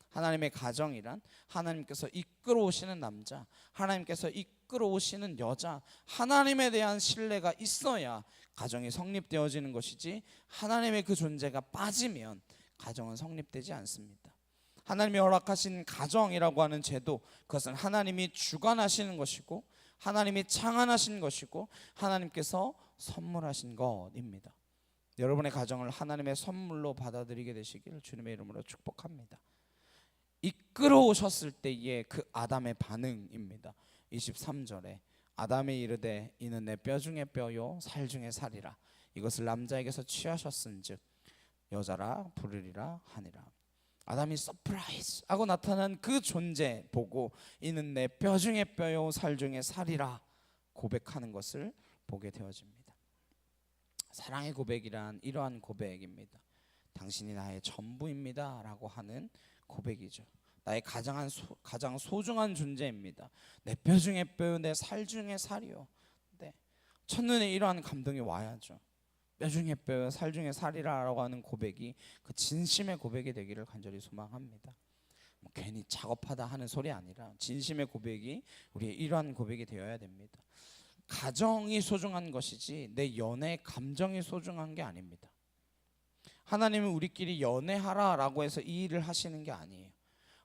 하나님의 가정이란 하나님께서 이끌어 오시는 남자, 하나님께서 이끌어 오시는 여자, 하나님에 대한 신뢰가 있어야 가정이 성립되어지는 것이지, 하나님의 그 존재가 빠지면 가정은 성립되지 않습니다. 하나님이 허락하신 가정이라고 하는 제도, 그것은 하나님이 주관하시는 것이고 하나님이 창안하신 것이고 하나님께서 선물하신 것입니다. 여러분의 가정을 하나님의 선물로 받아들이게 되시기를 주님의 이름으로 축복합니다. 이끌어 오셨을 때의 그 아담의 반응입니다. 23절에 아담이 이르되 이는 내 뼈 중에 뼈요 살 중에 살이라. 이것을 남자에게서 취하셨은즉 여자라 부르리라 하니라. 아담이 서프라이즈 하고 나타난 그 존재 보고 이는 내 뼈 중에 뼈요 살 중에 살이라 고백하는 것을 보게 되어집니다. 사랑의 고백이란 이러한 고백입니다. 당신이 나의 전부입니다 라고 하는 고백이죠. 나의 가장 소중한 존재입니다. 내 뼈 중에 뼈요 내 살 중에 살이요. 네. 첫눈에 이러한 감동이 와야죠. 뼈 중에 뼈요 살 중에 살이라고 하는 고백이 그 진심의 고백이 되기를 간절히 소망합니다. 뭐 괜히 작업하다 하는 소리 아니라 진심의 고백이 우리의 이러한 고백이 되어야 됩니다. 가정이 소중한 것이지 내 연애 감정이 소중한 게 아닙니다. 하나님은 우리끼리 연애하라라고 해서 이 일을 하시는 게 아니에요.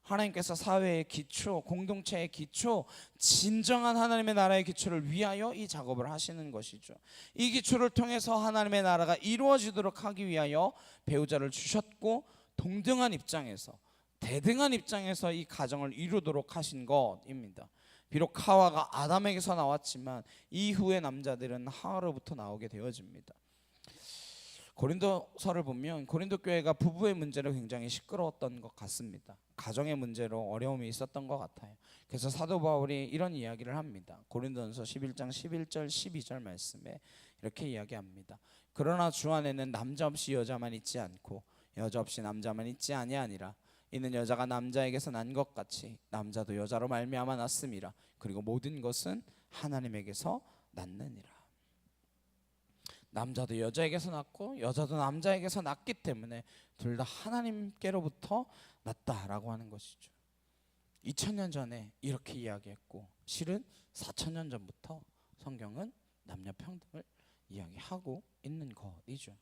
하나님께서 사회의 기초, 공동체의 기초, 진정한 하나님의 나라의 기초를 위하여 이 작업을 하시는 것이죠. 이 기초를 통해서 하나님의 나라가 이루어지도록 하기 위하여 배우자를 주셨고 동등한 입장에서, 대등한 입장에서 이 가정을 이루도록 하신 것입니다. 비록 하와가 아담에게서 나왔지만 이후의 남자들은 하와로부터 나오게 되어집니다. 고린도서를 보면 고린도 교회가 부부의 문제로 굉장히 시끄러웠던 것 같습니다. 가정의 문제로 어려움이 있었던 것 같아요. 그래서 사도 바울이 이런 이야기를 합니다. 고린도전서 11장 11절 12절 말씀에 이렇게 이야기합니다. 그러나 주 안에는 남자 없이 여자만 있지 않고 여자 없이 남자만 있지 아니하니라. 이는 여자가 남자에게서 난 것 같이 남자도 여자로 말미암아 났음이라. 그리고 모든 것은 하나님에게서 났느니라. 남자도 여자에게서 났고 여자도 남자에게서 났기 때문에 둘 다 하나님께로부터 났다라고 하는 것이죠. 2000년 전에 이렇게 이야기했고 실은 4000년 전부터 성경은 남녀 평등을 이야기하고 있는 것이죠.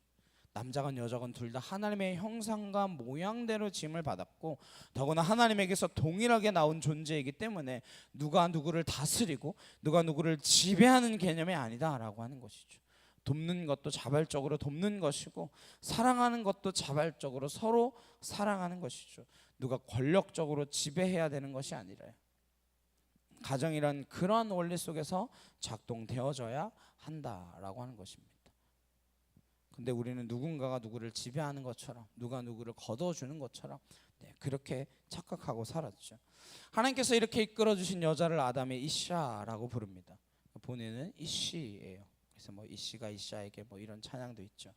남자건 여자건 둘 다 하나님의 형상과 모양대로 지음을 받았고 더구나 하나님에게서 동일하게 나온 존재이기 때문에 누가 누구를 다스리고 누가 누구를 지배하는 개념이 아니다라고 하는 것이죠. 돕는 것도 자발적으로 돕는 것이고 사랑하는 것도 자발적으로 서로 사랑하는 것이죠. 누가 권력적으로 지배해야 되는 것이 아니라요. 가정이란 그러한 원리 속에서 작동되어져야 한다라고 하는 것입니다. 근데 우리는 누군가가 누구를 지배하는 것처럼 누가 누구를 거둬주는 것처럼 그렇게 착각하고 살았죠. 하나님께서 이렇게 이끌어주신 여자를 아담의 이샤라고 부릅니다. 본인은 이씨예요. 그래서 뭐 이씨가 이샤에게 뭐 이런 찬양도 있죠.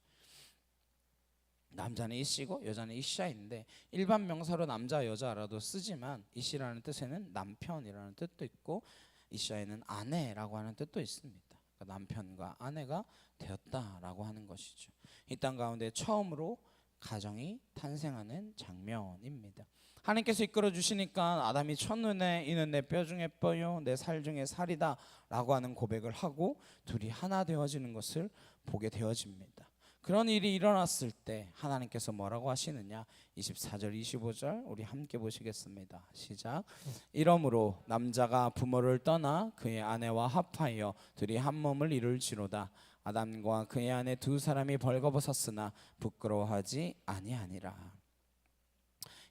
남자는 이씨고 여자는 이샤인데 일반 명사로 남자 여자라도 쓰지만 이씨라는 뜻에는 남편이라는 뜻도 있고 이샤에는 아내라고 하는 뜻도 있습니다. 그러니까 남편과 아내가 되었다라고 하는 것이죠. 이 땅 가운데 처음으로 가정이 탄생하는 장면입니다. 하나님께서 이끌어 주시니까 아담이 첫눈에 이는 내 뼈 중에 뼈요 내 살 중에 살이다 라고 하는 고백을 하고 둘이 하나 되어지는 것을 보게 되어집니다. 그런 일이 일어났을 때 하나님께서 뭐라고 하시느냐. 24절 25절 우리 함께 보시겠습니다. 시작. 이러므로 남자가 부모를 떠나 그의 아내와 합하여 둘이 한 몸을 이룰지로다. 아담과 그의 아내 두 사람이 벌거벗었으나 부끄러워하지 아니하니라.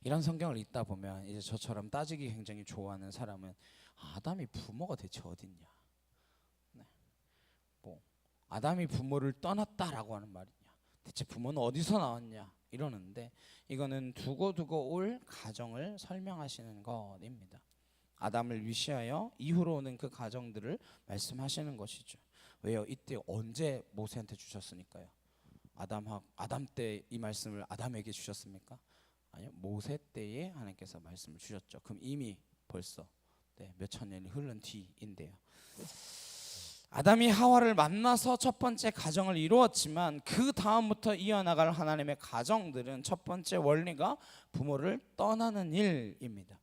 이런 성경을 읽다 보면 이제 저처럼 따지기 굉장히 좋아하는 사람은 아담이 부모가 대체 어딨냐, 뭐 아담이 부모를 떠났다라고 하는 말이냐, 대체 부모는 어디서 나왔냐 이러는데 이거는 두고두고 올 가정을 설명하시는 것입니다. 아담을 위시하여 이후로 오는 그 가정들을 말씀하시는 것이죠. 왜요? 이때 언제 모세한테 주셨으니까요. 아담 때 이 말씀을 아담에게 주셨습니까? 아니요, 모세 때에 하나님께서 말씀을 주셨죠. 그럼 이미 벌써 몇천 년이 흐른 뒤인데요. 아담이 하와를 만나서 첫 번째 가정을 이루었지만 그 다음부터 이어나갈 하나님의 가정들은 첫 번째 원리가 부모를 떠나는 일입니다.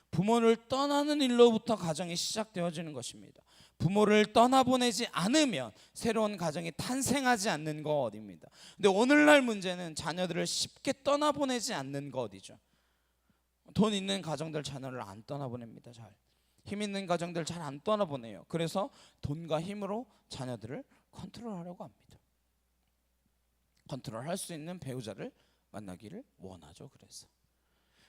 부모를 떠나는 일로부터 가정이 시작되어지는 것입니다. 부모를 떠나보내지 않으면 새로운 가정이 탄생하지 않는 것입니다. 근데 오늘날 문제는 자녀들을 쉽게 떠나보내지 않는 것이죠. 돈 있는 가정들 자녀를 안 떠나보냅니다. 힘 있는 가정들 잘 안 떠나보내요. 그래서 돈과 힘으로 자녀들을 컨트롤하려고 합니다. 컨트롤할 수 있는 배우자를 만나기를 원하죠.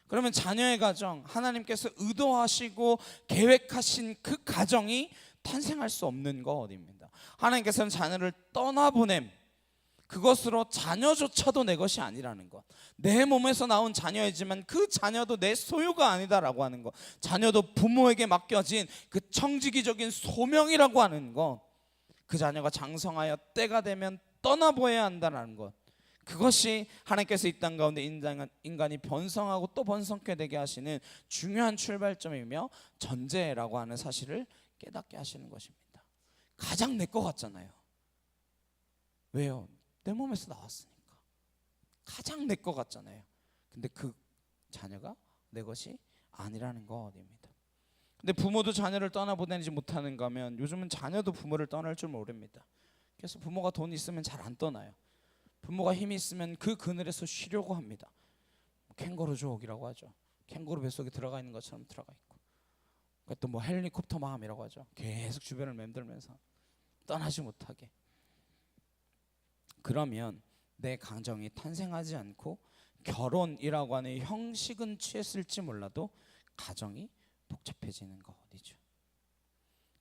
그러면 자녀의 가정, 하나님께서 의도하시고 계획하신 그 가정이 탄생할 수 없는 것입니다. 하나님께서는 자녀를 떠나보냄, 그것으로 자녀조차도 내 것이 아니라는 것, 내 몸에서 나온 자녀이지만 그 자녀도 내 소유가 아니다라고 하는 것, 자녀도 부모에게 맡겨진 그 청지기적인 소명이라고 하는 것, 그 자녀가 장성하여 때가 되면 떠나보아야 한다는 것, 그것이 하나님께서 이 땅 가운데 인간이 번성하고 또 번성케 되게 하시는 중요한 출발점이며 전제라고 하는 사실을 깨닫게 하시는 것입니다. 가장 내 것 같잖아요. 왜요? 내 몸에서 나왔으니까. 가장 내 것 같잖아요. 근데 그 자녀가 내 것이 아니라는 것입니다. 근데 부모도 자녀를 떠나보내지 못하는가 하면 요즘은 자녀도 부모를 떠날 줄 모릅니다. 그래서 부모가 돈 있으면 잘 안 떠나요. 부모가 힘이 있으면 그 그늘에서 쉬려고 합니다. 캥거루 조옥이라고 하죠. 캥거루 뱃속에 들어가 있는 것처럼 들어가 있고, 또 뭐 헬리콥터 마음이라고 하죠. 계속 주변을 맴돌면서 떠나지 못하게. 그러면 내 가정이 탄생하지 않고 결혼이라고 하는 형식은 취했을지 몰라도 가정이 복잡해지는 것이죠.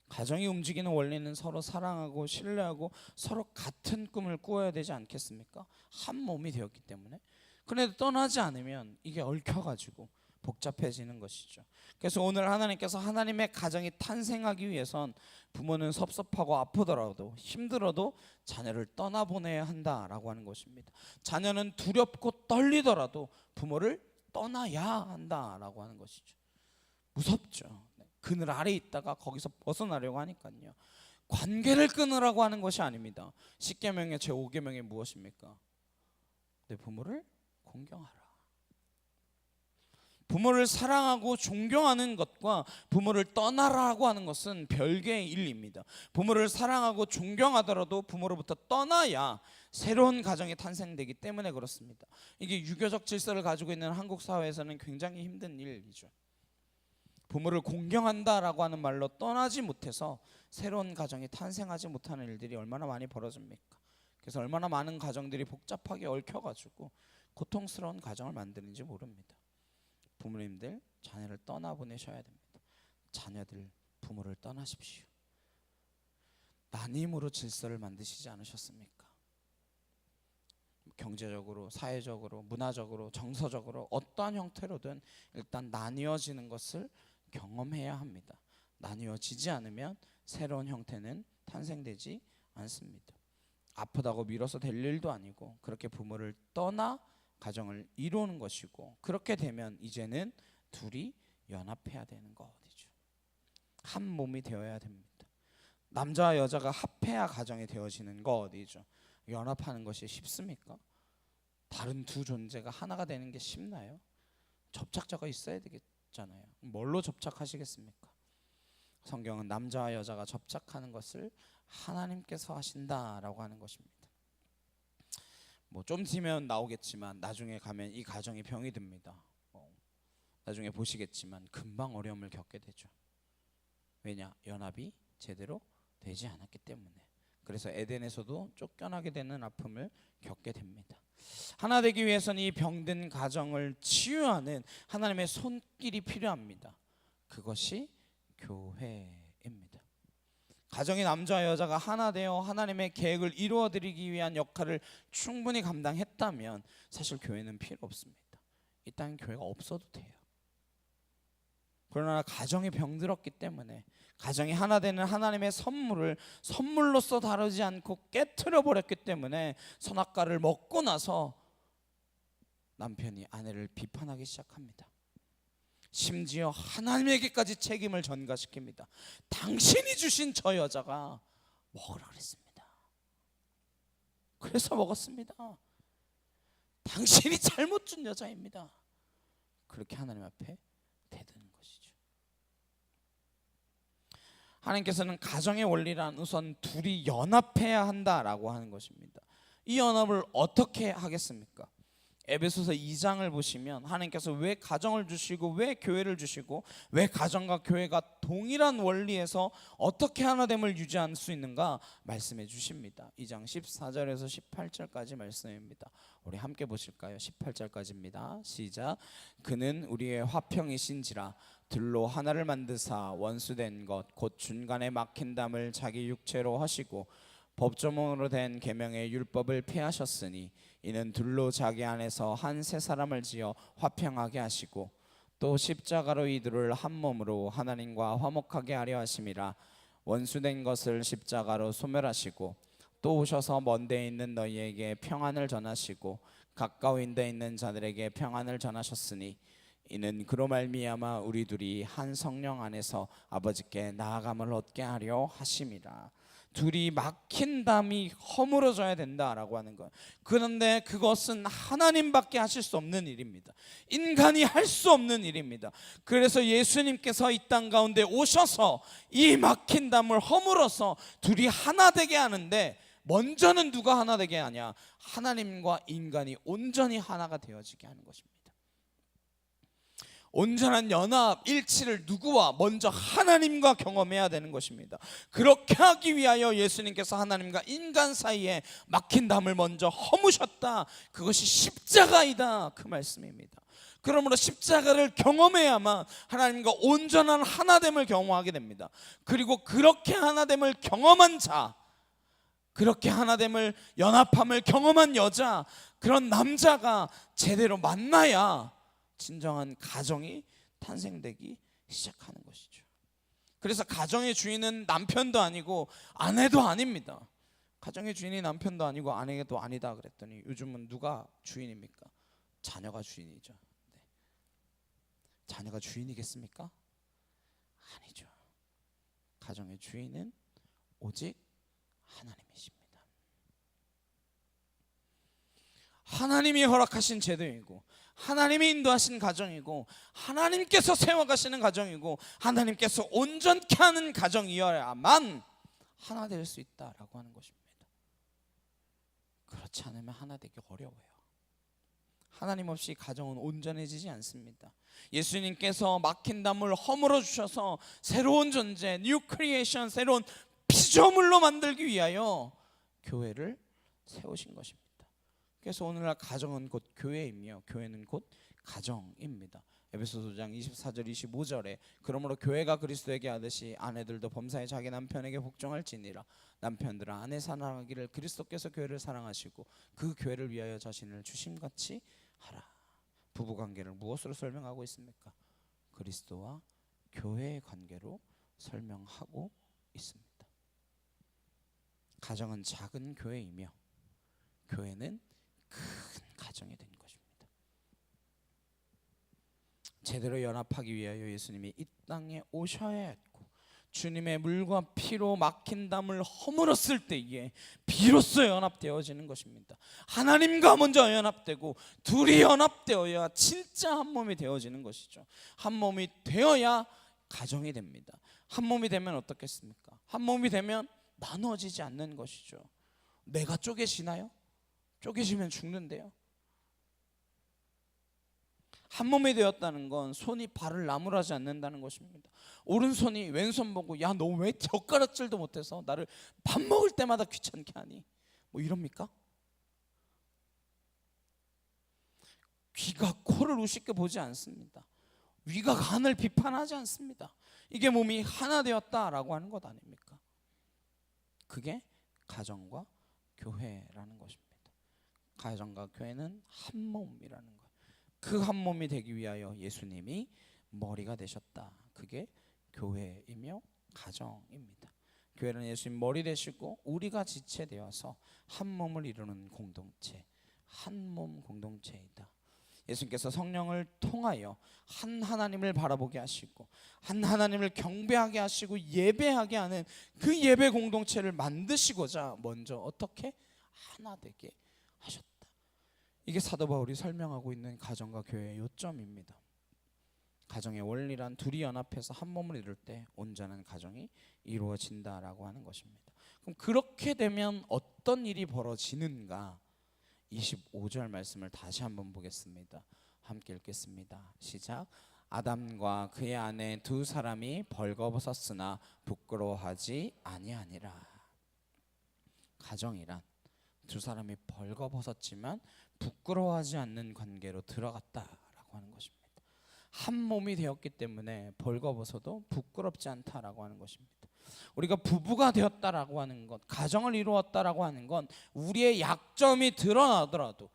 가정이 움직이는 원리는 서로 사랑하고 신뢰하고 서로 같은 꿈을 꾸어야 되지 않겠습니까? 한 몸이 되었기 때문에. 그런데 떠나지 않으면 이게 얽혀가지고 복잡해지는 것이죠. 그래서 오늘 하나님께서 하나님의 가정이 탄생하기 위해선 부모는 섭섭하고 아프더라도 힘들어도 자녀를 떠나보내야 한다라고 하는 것입니다. 자녀는 두렵고 떨리더라도 부모를 떠나야 한다라고 하는 것이죠. 무섭죠. 그늘 아래 있다가 거기서 벗어나려고 하니까요. 관계를 끊으라고 하는 것이 아닙니다. 10계명의 제5계명이 무엇입니까? 내 부모를 공경하라. 부모를 사랑하고 존경하는 것과 부모를 떠나라고 하는 것은 별개의 일입니다. 부모를 사랑하고 존경하더라도 부모로부터 떠나야 새로운 가정이 탄생되기 때문에 그렇습니다. 이게 유교적 질서를 가지고 있는 한국 사회에서는 굉장히 힘든 일이죠. 부모를 공경한다라고 하는 말로 떠나지 못해서 새로운 가정이 탄생하지 못하는 일들이 얼마나 많이 벌어집니까? 그래서 얼마나 많은 가정들이 복잡하게 얽혀가지고 고통스러운 가정을 만드는지 모릅니다. 부모님들 자녀를 떠나보내셔야 됩니다. 자녀들 부모를 떠나십시오. 난임으로 질서를 만드시지 않으셨습니까? 경제적으로, 사회적으로, 문화적으로, 정서적으로 어떠한 형태로든 일단 나뉘어지는 것을 경험해야 합니다. 나뉘어지지 않으면 새로운 형태는 탄생되지 않습니다. 아프다고 밀어서 될 일도 아니고 그렇게 부모를 떠나 가정을 이루는 것이고, 그렇게 되면 이제는 둘이 연합해야 되는 것이죠. 한 몸이 되어야 됩니다. 남자와 여자가 합해야 가정이 되어지는 것이죠. 연합하는 것이 쉽습니까? 다른 두 존재가 하나가 되는 게 쉽나요? 접착자가 있어야 되겠잖아요. 뭘로 접착하시겠습니까? 성경은 남자와 여자가 접착하는 것을 하나님께서 하신다라고 하는 것입니다. 뭐 좀 뒤면 나오겠지만 나중에 가면 이 가정이 병이 듭니다. 나중에 보시겠지만 금방 어려움을 겪게 되죠. 왜냐? 연합이 제대로 되지 않았기 때문에. 그래서 에덴에서도 쫓겨나게 되는 아픔을 겪게 됩니다. 하나 되기 위해서는 이 병든 가정을 치유하는 하나님의 손길이 필요합니다. 그것이 교회입니다. 가정의 남자와 여자가 하나 되어 하나님의 계획을 이루어드리기 위한 역할을 충분히 감당했다면 사실 교회는 필요 없습니다. 이 땅에 교회가 없어도 돼요. 그러나 가정이 병들었기 때문에 가정이 하나 되는 하나님의 선물을 선물로서 다루지 않고 깨트려 버렸기 때문에 선악과를 먹고 나서 남편이 아내를 비판하기 시작합니다. 심지어 하나님에게까지 책임을 전가시킵니다. 당신이 주신 저 여자가 먹으라 그랬습니다. 그래서 먹었습니다. 당신이 잘못 준 여자입니다. 그렇게 하나님 앞에 대드는 것이죠. 하나님께서는 가정의 원리란 우선 둘이 연합해야 한다라고 하는 것입니다. 이 연합을 어떻게 하겠습니까? 에베소서 2장을 보시면 하나님께서 왜 가정을 주시고 왜 교회를 주시고 왜 가정과 교회가 동일한 원리에서 어떻게 하나됨을 유지할 수 있는가 말씀해 주십니다. 2장 14절에서 18절까지 말씀입니다. 우리 함께 보실까요? 18절까지입니다. 시작. 그는 우리의 화평이신지라 들로 하나를 만드사 원수된 것 곧 중간에 막힌 담을 자기 육체로 하시고 법조문으로 된 계명의 율법을 폐하셨으니 이는 둘로 자기 안에서 한 새 사람을 지어 화평하게 하시고 또 십자가로 이들을 한 몸으로 하나님과 화목하게 하려 하심이라. 원수된 것을 십자가로 소멸하시고 또 오셔서 먼 데 있는 너희에게 평안을 전하시고 가까운 데 있는 자들에게 평안을 전하셨으니 이는 그로 말미암아 우리 둘이 한 성령 안에서 아버지께 나아감을 얻게 하려 하심이라. 둘이 막힌 담이 허물어져야 된다라고 하는 거예요. 그런데 그것은 하나님밖에 하실 수 없는 일입니다. 인간이 할 수 없는 일입니다. 그래서 예수님께서 이 땅 가운데 오셔서 이 막힌 담을 허물어서 둘이 하나 되게 하는데, 먼저는 누가 하나 되게 하냐? 하나님과 인간이 온전히 하나가 되어지게 하는 것입니다. 온전한 연합, 일치를 누구와? 먼저 하나님과 경험해야 되는 것입니다. 그렇게 하기 위하여 예수님께서 하나님과 인간 사이에 막힌 담을 먼저 허무셨다. 그것이 십자가이다, 그 말씀입니다. 그러므로 십자가를 경험해야만 하나님과 온전한 하나됨을 경험하게 됩니다. 그리고 그렇게 하나됨을 경험한 자, 그렇게 하나됨을, 연합함을 경험한 여자, 그런 남자가 제대로 만나야 진정한 가정이 탄생되기 시작하는 것이죠. 그래서 가정의 주인은 남편도 아니고 아내도 아닙니다. 가정의 주인이 남편도 아니고 아내도 아니다 그랬더니 요즘은 누가 주인입니까? 자녀가 주인이죠. 네. 자녀가 주인이겠습니까? 아니죠. 가정의 주인은 오직 하나님이십니다. 하나님이 허락하신 제도이고 하나님이 인도하신 가정이고 하나님께서 세워가시는 가정이고 하나님께서 온전케 하는 가정이어야만 하나 될 수 있다라고 하는 것입니다. 그렇지 않으면 하나 되기 어려워요. 하나님 없이 가정은 온전해지지 않습니다. 예수님께서 막힌 담을 허물어 주셔서 새로운 존재, 뉴 크리에이션, 새로운 피조물로 만들기 위하여 교회를 세우신 것입니다. 그래서 오늘날 가정은 곧 교회이며 교회는 곧 가정입니다. 에베소서 5장 24절 25절에 그러므로 교회가 그리스도에게 하듯이 아내들도 범사에 자기 남편에게 복종할지니라. 남편들아 아내 사랑하기를 그리스도께서 교회를 사랑하시고 그 교회를 위하여 자신을 주심같이 하라. 부부관계를 무엇으로 설명하고 있습니까? 그리스도와 교회의 관계로 설명하고 있습니다. 가정은 작은 교회이며 교회는 큰 가정이 된 것입니다. 제대로 연합하기 위하여 예수님이 이 땅에 오셔야 했고 주님의 물과 피로 막힌 담을 허물었을 때에 비로소 연합되어지는 것입니다. 하나님과 먼저 연합되고 둘이 연합되어야 진짜 한 몸이 되어지는 것이죠. 한 몸이 되어야 가정이 됩니다. 한 몸이 되면 어떻겠습니까? 한 몸이 되면 나누어지지 않는 것이죠. 내가 쪼개지나요? 쪼개지면 죽는데요. 한 몸이 되었다는 건 손이 발을 나무라지 않는다는 것입니다. 오른손이 왼손 보고 야, 너 왜 젓가락질도 못해서 나를 밥 먹을 때마다 귀찮게 하니? 뭐 이럽니까? 귀가 코를 우습게 보지 않습니다. 위가 간을 비판하지 않습니다. 이게 몸이 하나 되었다라고 하는 것 아닙니까? 그게 가정과 교회라는 것입니다. 가정과 교회는 한 몸이라는 거예요. 그 한 몸이 되기 위하여 예수님이 머리가 되셨다. 그게 교회이며 가정입니다. 교회는 예수님 머리 되시고 우리가 지체되어서 한 몸을 이루는 공동체, 한 몸 공동체이다. 예수님께서 성령을 통하여 한 하나님을 바라보게 하시고 한 하나님을 경배하게 하시고 예배하게 하는 그 예배 공동체를 만드시고자 먼저 어떻게 하나 되게 하셨다. 이게 사도 바울이 설명하고 있는 가정과 교회의 요점입니다. 가정의 원리란 둘이 연합해서 한 몸을 이룰 때 온전한 가정이 이루어진다라고 하는 것입니다. 그럼 그렇게 되면 어떤 일이 벌어지는가? 25절 말씀을 다시 한번 보겠습니다. 함께 읽겠습니다. 시작. 아담과 그의 아내 두 사람이 벌거벗었으나 부끄러워하지 아니하니라. 가정이란 두 사람이 벌거벗었지만 부끄러워하지 않는 관계로 들어갔다라고 하는 것입니다. 한 몸이 되었기 때문에 벌거벗어도 부끄럽지 않다라고 하는 것입니다. 우리가 부부가 되었다라고 하는 것, 가정을 이루었다라고 하는 건 우리의 약점이 드러나더라도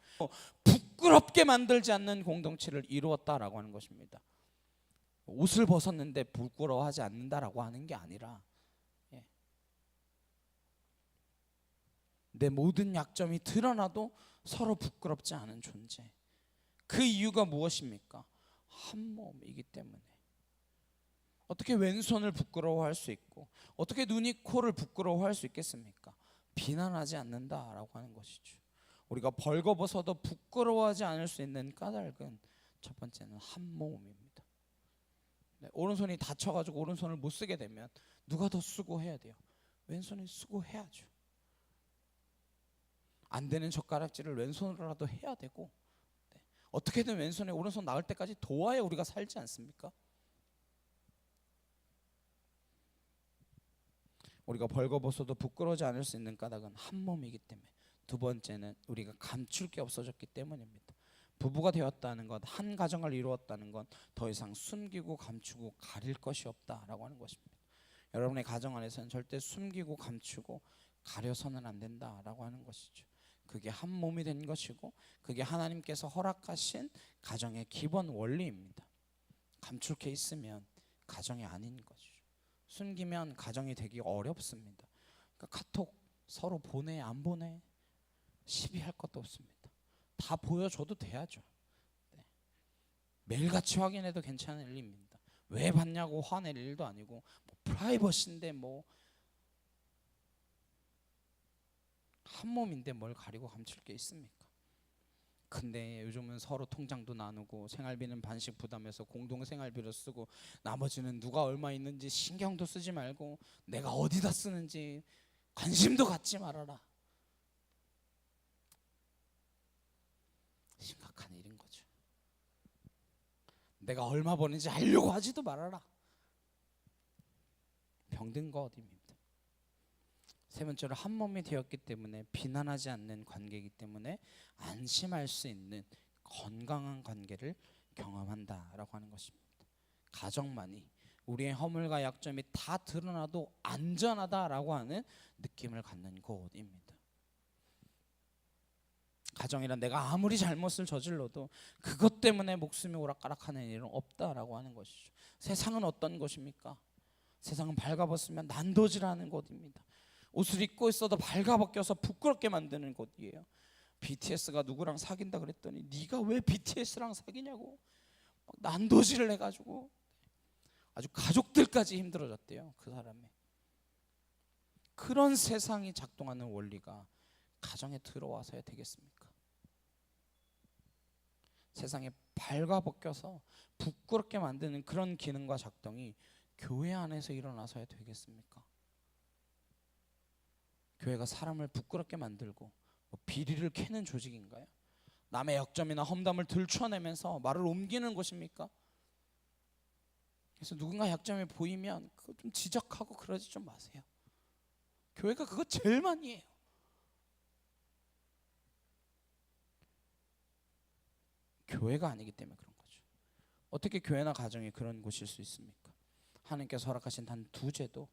부끄럽게 만들지 않는 공동체를 이루었다라고 하는 것입니다. 옷을 벗었는데 부끄러워하지 않는다라고 하는 게 아니라 내 모든 약점이 드러나도 서로 부끄럽지 않은 존재. 그 이유가 무엇입니까? 한 몸이기 때문에. 어떻게 왼손을 부끄러워할 수 있고 어떻게 눈이 코를 부끄러워할 수 있겠습니까? 비난하지 않는다라고 하는 것이죠. 우리가 벌거벗어도 부끄러워하지 않을 수 있는 까닭은 첫 번째는 한 몸입니다. 오른손이 다쳐가지고 오른손을 못 쓰게 되면 누가 더 수고해야 돼요? 왼손이 수고해야죠. 안 되는 젓가락질을 왼손으로라도 해야 되고 어떻게든 왼손에 오른손 나을 때까지 도와야 우리가 살지 않습니까? 우리가 벌거벗어도 부끄러워하지 않을 수 있는 까닭은 한 몸이기 때문에. 두 번째는 우리가 감출 게 없어졌기 때문입니다. 부부가 되었다는 것, 한 가정을 이루었다는 건 더 이상 숨기고 감추고 가릴 것이 없다라고 하는 것입니다. 여러분의 가정 안에서는 절대 숨기고 감추고 가려서는 안 된다라고 하는 것이죠. 그게 한 몸이 된 것이고 그게 하나님께서 허락하신 가정의 기본 원리입니다. 감출 게 있으면 가정이 아닌 거죠. 숨기면 가정이 되기 어렵습니다. 그러니까 카톡 서로 보내 안 보내 시비할 것도 없습니다. 다 보여줘도 돼야죠. 매일같이 확인해도 괜찮은 일입니다. 왜 봤냐고 화낼 일도 아니고 뭐 프라이버시인데 뭐 한 몸인데 뭘 가리고 감출 게 있습니까? 근데 요즘은 서로 통장도 나누고 생활비는 반씩 부담해서 공동생활비로 쓰고 나머지는 누가 얼마 있는지 신경도 쓰지 말고 내가 어디다 쓰는지 관심도 갖지 말아라. 심각한 일인 거죠. 내가 얼마 버는지 알려고 하지도 말아라. 병든 거 어디입니까? 세 번째로 한 몸이 되었기 때문에 비난하지 않는 관계이기 때문에 안심할 수 있는 건강한 관계를 경험한다라고 하는 것입니다. 가정만이 우리의 허물과 약점이 다 드러나도 안전하다라고 하는 느낌을 갖는 곳입니다. 가정이란 내가 아무리 잘못을 저질러도 그것 때문에 목숨이 오락가락하는 일은 없다라고 하는 것이죠. 세상은 어떤 곳입니까? 세상은 발가벗으면 난도질하는 곳입니다. 옷을 입고 있어도 발가벗겨서 부끄럽게 만드는 곳이에요. BTS가 누구랑 사귄다 그랬더니 네가 왜 BTS랑 사귀냐고 막 난도질을 해가지고 아주 가족들까지 힘들어졌대요. 그 사람이. 그런 세상이 작동하는 원리가 가정에 들어와서야 되겠습니까? 세상에 발가벗겨서 부끄럽게 만드는 그런 기능과 작동이 교회 안에서 일어나서야 되겠습니까? 교회가 사람을 부끄럽게 만들고 비리를 캐는 조직인가요? 남의 약점이나 험담을 들춰내면서 말을 옮기는 곳입니까? 그래서 누군가 약점이 보이면 그거 좀 지적하고 그러지 좀 마세요. 교회가 그거 제일 많이 해요. 교회가 아니기 때문에 그런 거죠. 어떻게 교회나 가정이 그런 곳일 수 있습니까? 하나님께서 허락하신 단 두 제도,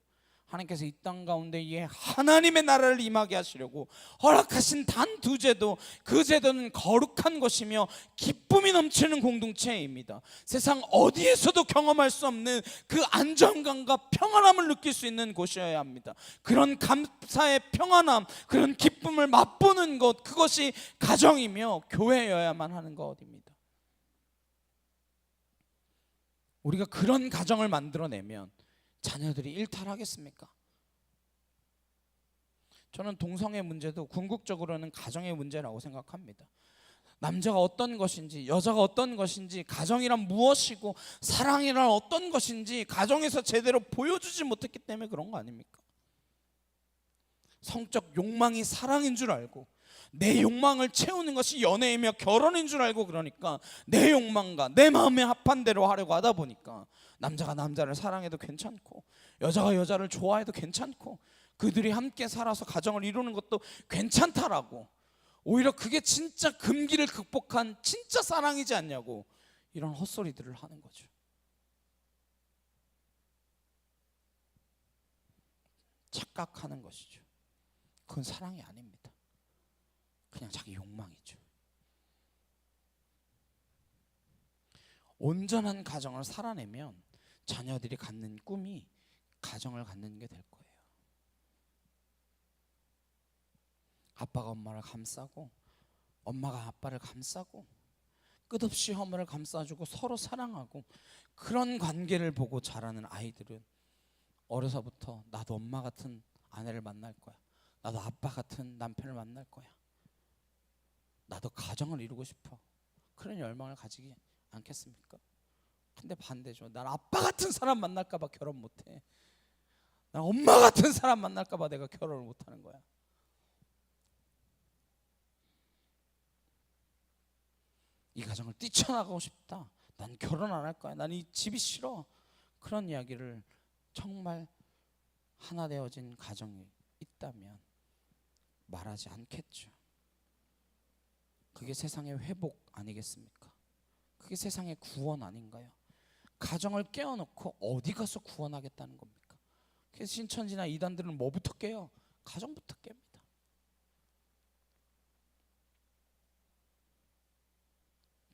하나님께서 이 땅 가운데 이 하나님의 나라를 임하게 하시려고 허락하신 단 두 제도, 그 제도는 거룩한 것이며 기쁨이 넘치는 공동체입니다. 세상 어디에서도 경험할 수 없는 그 안정감과 평안함을 느낄 수 있는 곳이어야 합니다. 그런 감사의 평안함, 그런 기쁨을 맛보는 것, 그것이 가정이며 교회여야만 하는 것입니다. 우리가 그런 가정을 만들어내면 자녀들이 일탈하겠습니까? 저는 동성애 문제도 궁극적으로는 가정의 문제라고 생각합니다. 남자가 어떤 것인지, 여자가 어떤 것인지, 가정이란 무엇이고 사랑이란 어떤 것인지 가정에서 제대로 보여주지 못했기 때문에 그런 거 아닙니까? 성적 욕망이 사랑인 줄 알고 내 욕망을 채우는 것이 연애이며 결혼인 줄 알고, 그러니까 내 욕망과 내 마음에 합한 대로 하려고 하다 보니까 남자가 남자를 사랑해도 괜찮고 여자가 여자를 좋아해도 괜찮고 그들이 함께 살아서 가정을 이루는 것도 괜찮다라고, 오히려 그게 진짜 금기를 극복한 진짜 사랑이지 않냐고 이런 헛소리들을 하는 거죠. 착각하는 것이죠. 그건 사랑이 아닙니다. 그냥 자기 욕망이죠. 온전한 가정을 살아내면 자녀들이 갖는 꿈이 가정을 갖는 게 될 거예요. 아빠가 엄마를 감싸고 엄마가 아빠를 감싸고 끝없이 허물을 감싸주고 서로 사랑하고, 그런 관계를 보고 자라는 아이들은 어려서부터 나도 엄마 같은 아내를 만날 거야, 나도 아빠 같은 남편을 만날 거야, 나도 가정을 이루고 싶어, 그런 열망을 가지지 않겠습니까? 근데 반대죠. 난 아빠 같은 사람 만날까 봐 결혼 못해, 난 엄마 같은 사람 만날까 봐 내가 결혼을 못하는 거야. 이 가정을 뛰쳐나가고 싶다, 난 결혼 안 할 거야, 난 이 집이 싫어, 그런 이야기를 정말 하나 되어진 가정이 있다면 말하지 않겠죠. 그게 세상의 회복 아니겠습니까? 그게 세상의 구원 아닌가요? 가정을 깨워놓고 어디 가서 구원하겠다는 겁니까? 그래서 신천지나 이단들은 뭐부터 깨요? 가정부터 깹니다.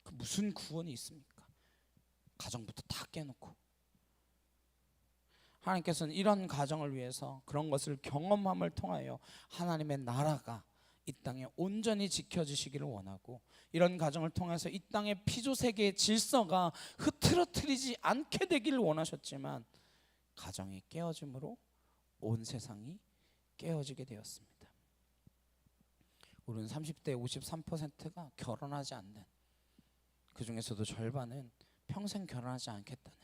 그 무슨 구원이 있습니까? 가정부터 다 깨놓고. 하나님께서는 이런 가정을 위해서 그런 것을 경험함을 통하여 하나님의 나라가 이 땅에 온전히 지켜지시기를 원하고, 이런 가정을 통해서 이 땅의 피조세계의 질서가 흐트러뜨리지 않게 되기를 원하셨지만, 가정이 깨어짐으로 온 세상이 깨어지게 되었습니다. 우리는 30대 53%가 결혼하지 않는, 그 중에서도 절반은 평생 결혼하지 않겠다는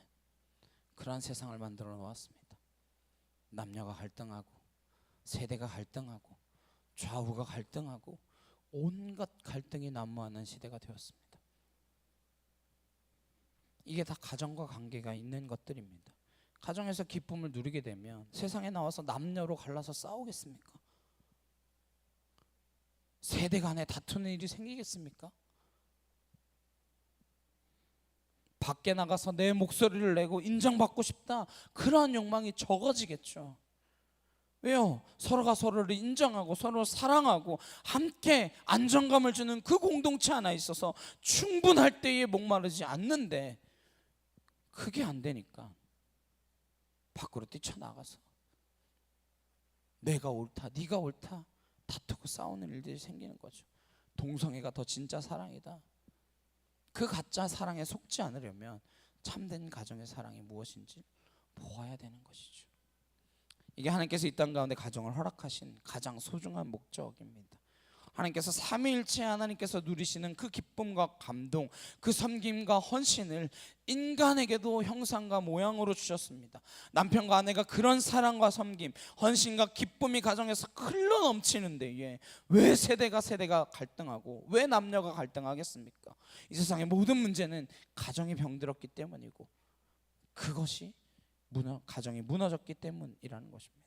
그러한 세상을 만들어 놓았습니다. 남녀가 갈등하고 세대가 갈등하고 좌우가 갈등하고 온갖 갈등이 난무하는 시대가 되었습니다. 이게 다 가정과 관계가 있는 것들입니다. 가정에서 기쁨을 누리게 되면 세상에 나와서 남녀로 갈라서 싸우겠습니까? 세대 간에 다투는 일이 생기겠습니까? 밖에 나가서 내 목소리를 내고 인정받고 싶다, 그러한 욕망이 적어지겠죠. 왜요? 서로가 서로를 인정하고 서로 사랑하고 함께 안정감을 주는 그 공동체 하나 있어서 충분할 때에 목마르지 않는데, 그게 안 되니까 밖으로 뛰쳐나가서 내가 옳다, 네가 옳다 다투고 싸우는 일들이 생기는 거죠. 동성애가 더 진짜 사랑이다. 그 가짜 사랑에 속지 않으려면 참된 가정의 사랑이 무엇인지 보아야 되는 것이죠. 이게 하나님께서 이 땅 가운데 가정을 허락하신 가장 소중한 목적입니다. 하나님께서 삼위일체 하나님께서 누리시는 그 기쁨과 감동, 그 섬김과 헌신을 인간에게도 형상과 모양으로 주셨습니다. 남편과 아내가 그런 사랑과 섬김, 헌신과 기쁨이 가정에서 흘러 넘치는데 왜 세대가 갈등하고 왜 남녀가 갈등하겠습니까? 이 세상의 모든 문제는 가정이 병들었기 때문이고, 그것이 가정이 무너졌기 때문이라는 것입니다.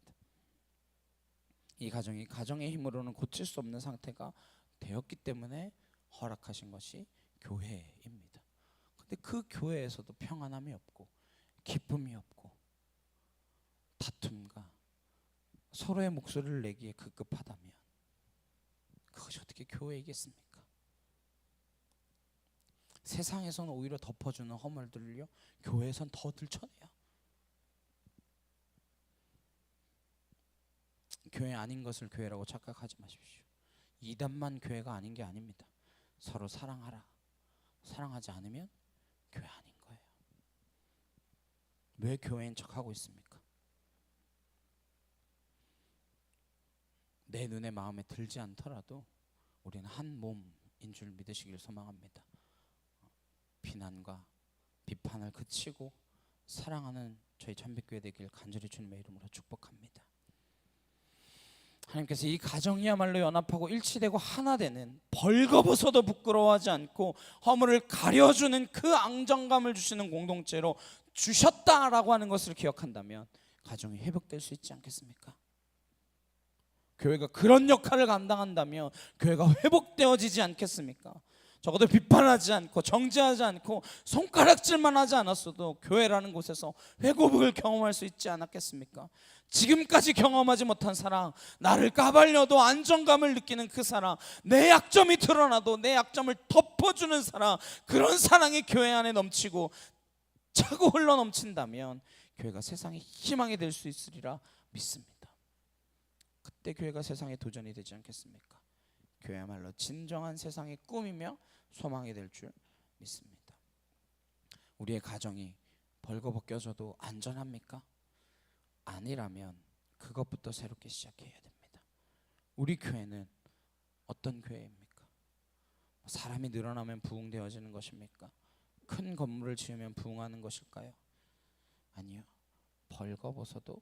이 가정이 가정의 힘으로는 고칠 수 없는 상태가 되었기 때문에 허락하신 것이 교회입니다. 근데 그 교회에서도 평안함이 없고 기쁨이 없고 다툼과 서로의 목소리를 내기에 급급하다면 그것이 어떻게 교회이겠습니까? 세상에서는 오히려 덮어주는 허물들을요 교회에선 더 들춰내요. 교회 아닌 것을 교회라고 착각하지 마십시오. 이단만 교회가 아닌 게 아닙니다. 서로 사랑하라. 사랑하지 않으면 교회 아닌 거예요. 왜 교회인 척하고 있습니까? 내 눈에 마음에 들지 않더라도 우리는 한 몸인 줄 믿으시길 소망합니다. 비난과 비판을 그치고 사랑하는 저희 참빛교회 되길 간절히 주님의 이름으로 축복합니다. 하나님께서 이 가정이야말로 연합하고 일치되고 하나 되는, 벌거벗어도 부끄러워하지 않고 허물을 가려주는 그 안정감을 주시는 공동체로 주셨다라고 하는 것을 기억한다면 가정이 회복될 수 있지 않겠습니까? 교회가 그런 역할을 감당한다면 교회가 회복되어지지 않겠습니까? 적어도 비판하지 않고 정죄하지 않고 손가락질만 하지 않았어도 교회라는 곳에서 회복을 경험할 수 있지 않았겠습니까? 지금까지 경험하지 못한 사랑, 나를 까발려도 안정감을 느끼는 그 사랑, 내 약점이 드러나도 내 약점을 덮어주는 사랑, 그런 사랑이 교회 안에 넘치고 차고 흘러 넘친다면 교회가 세상의 희망이 될 수 있으리라 믿습니다. 그때 교회가 세상의 도전이 되지 않겠습니까? 교회야말로 진정한 세상의 꿈이며 소망이 될 줄 믿습니다. 우리의 가정이 벌거벗겨져도 안전합니까? 아니라면 그것부터 새롭게 시작해야 됩니다. 우리 교회는 어떤 교회입니까? 사람이 늘어나면 부흥되어지는 것입니까? 큰 건물을 지으면 부흥하는 것일까요? 아니요. 벌거벗어도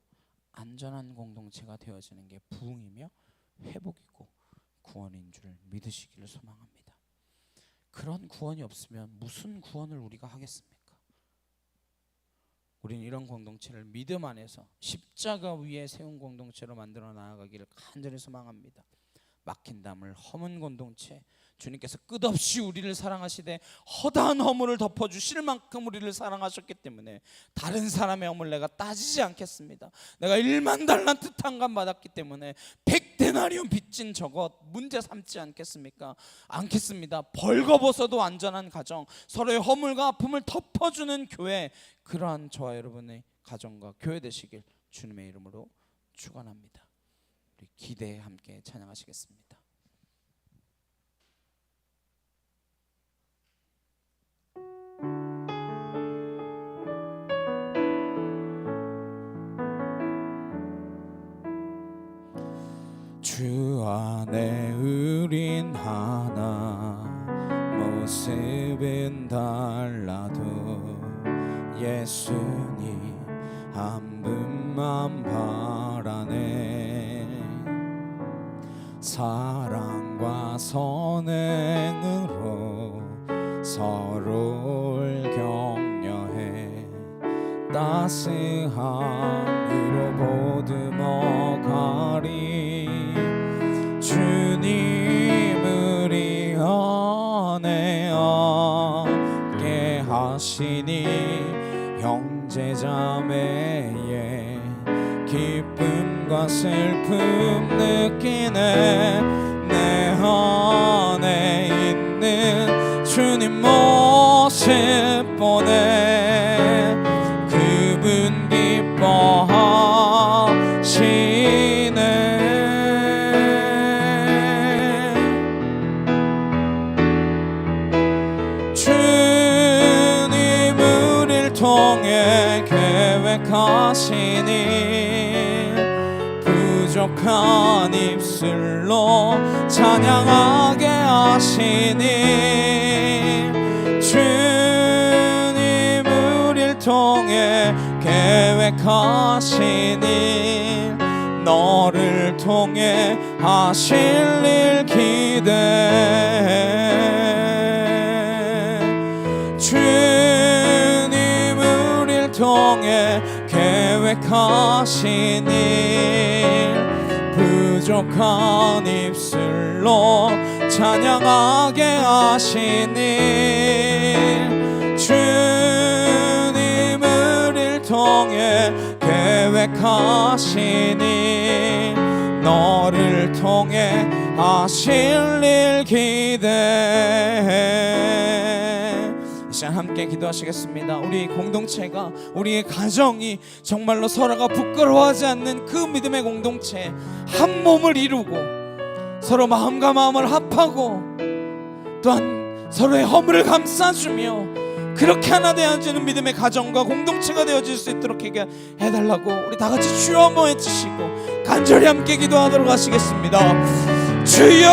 안전한 공동체가 되어지는 게 부흥이며 회복이고 구원인 줄 믿으시기를 소망합니다. 그런 구원이 없으면 무슨 구원을 우리가 하겠습니까? 우리는 이런 공동체를 믿음 안에서 십자가 위에 세운 공동체로 만들어 나아가기를 간절히 소망합니다. 막힌 담을 허문 공동체, 주님께서 끝없이 우리를 사랑하시되 허다한 허물을 덮어주실 만큼 우리를 사랑하셨기 때문에 다른 사람의 허물 내가 따지지 않겠습니다. 내가 1만 달란트 탕감 받았기 때문에 100데나리온 빚진 저것 문제 삼지 않겠습니까? 않겠습니다. 벌거벗어도 안전한 가정, 서로의 허물과 아픔을 덮어주는 교회, 그러한 저와 여러분의 가정과 교회 되시길 주님의 이름으로 축원합니다. 우리 기대에 함께 찬양하시겠습니다. 주 안에 우린 하나, 모습은 달라도 예수님 한 분만 바라네. 사랑과 선행으로 서로를 격려해 따스함으로 보듬어가리. 주님 우리 안에 함께 하시니 형제자매의 기쁨과 슬픔 느끼네. 내 안에 있는 주님 모습 보네. 그분 기뻐하시네. 주님 우릴 통해 계획하시니 부족한 입술로 찬양하게 하시니. 주님 우릴 통해 계획하시니 너를 통해 하실 일 기대해. 주님 우릴 통해 계획하시니 부족한 입술로 찬양하게 하시니. 주님 우릴 통해 계획하시니 너를 통해 하실 일 기대해. 이 시간 함께 기도하시겠습니다. 우리 공동체가, 우리의 가정이 정말로 서로가 부끄러워하지 않는 그 믿음의 공동체, 한 몸을 이루고 서로 마음과 마음을 합하고 또한 서로의 허물을 감싸주며 그렇게 하나 되어지는 믿음의 가정과 공동체가 되어질 수 있도록 해달라고 우리 다 같이 주여 한번 외치시고 간절히 함께 기도하도록 하시겠습니다. 주여!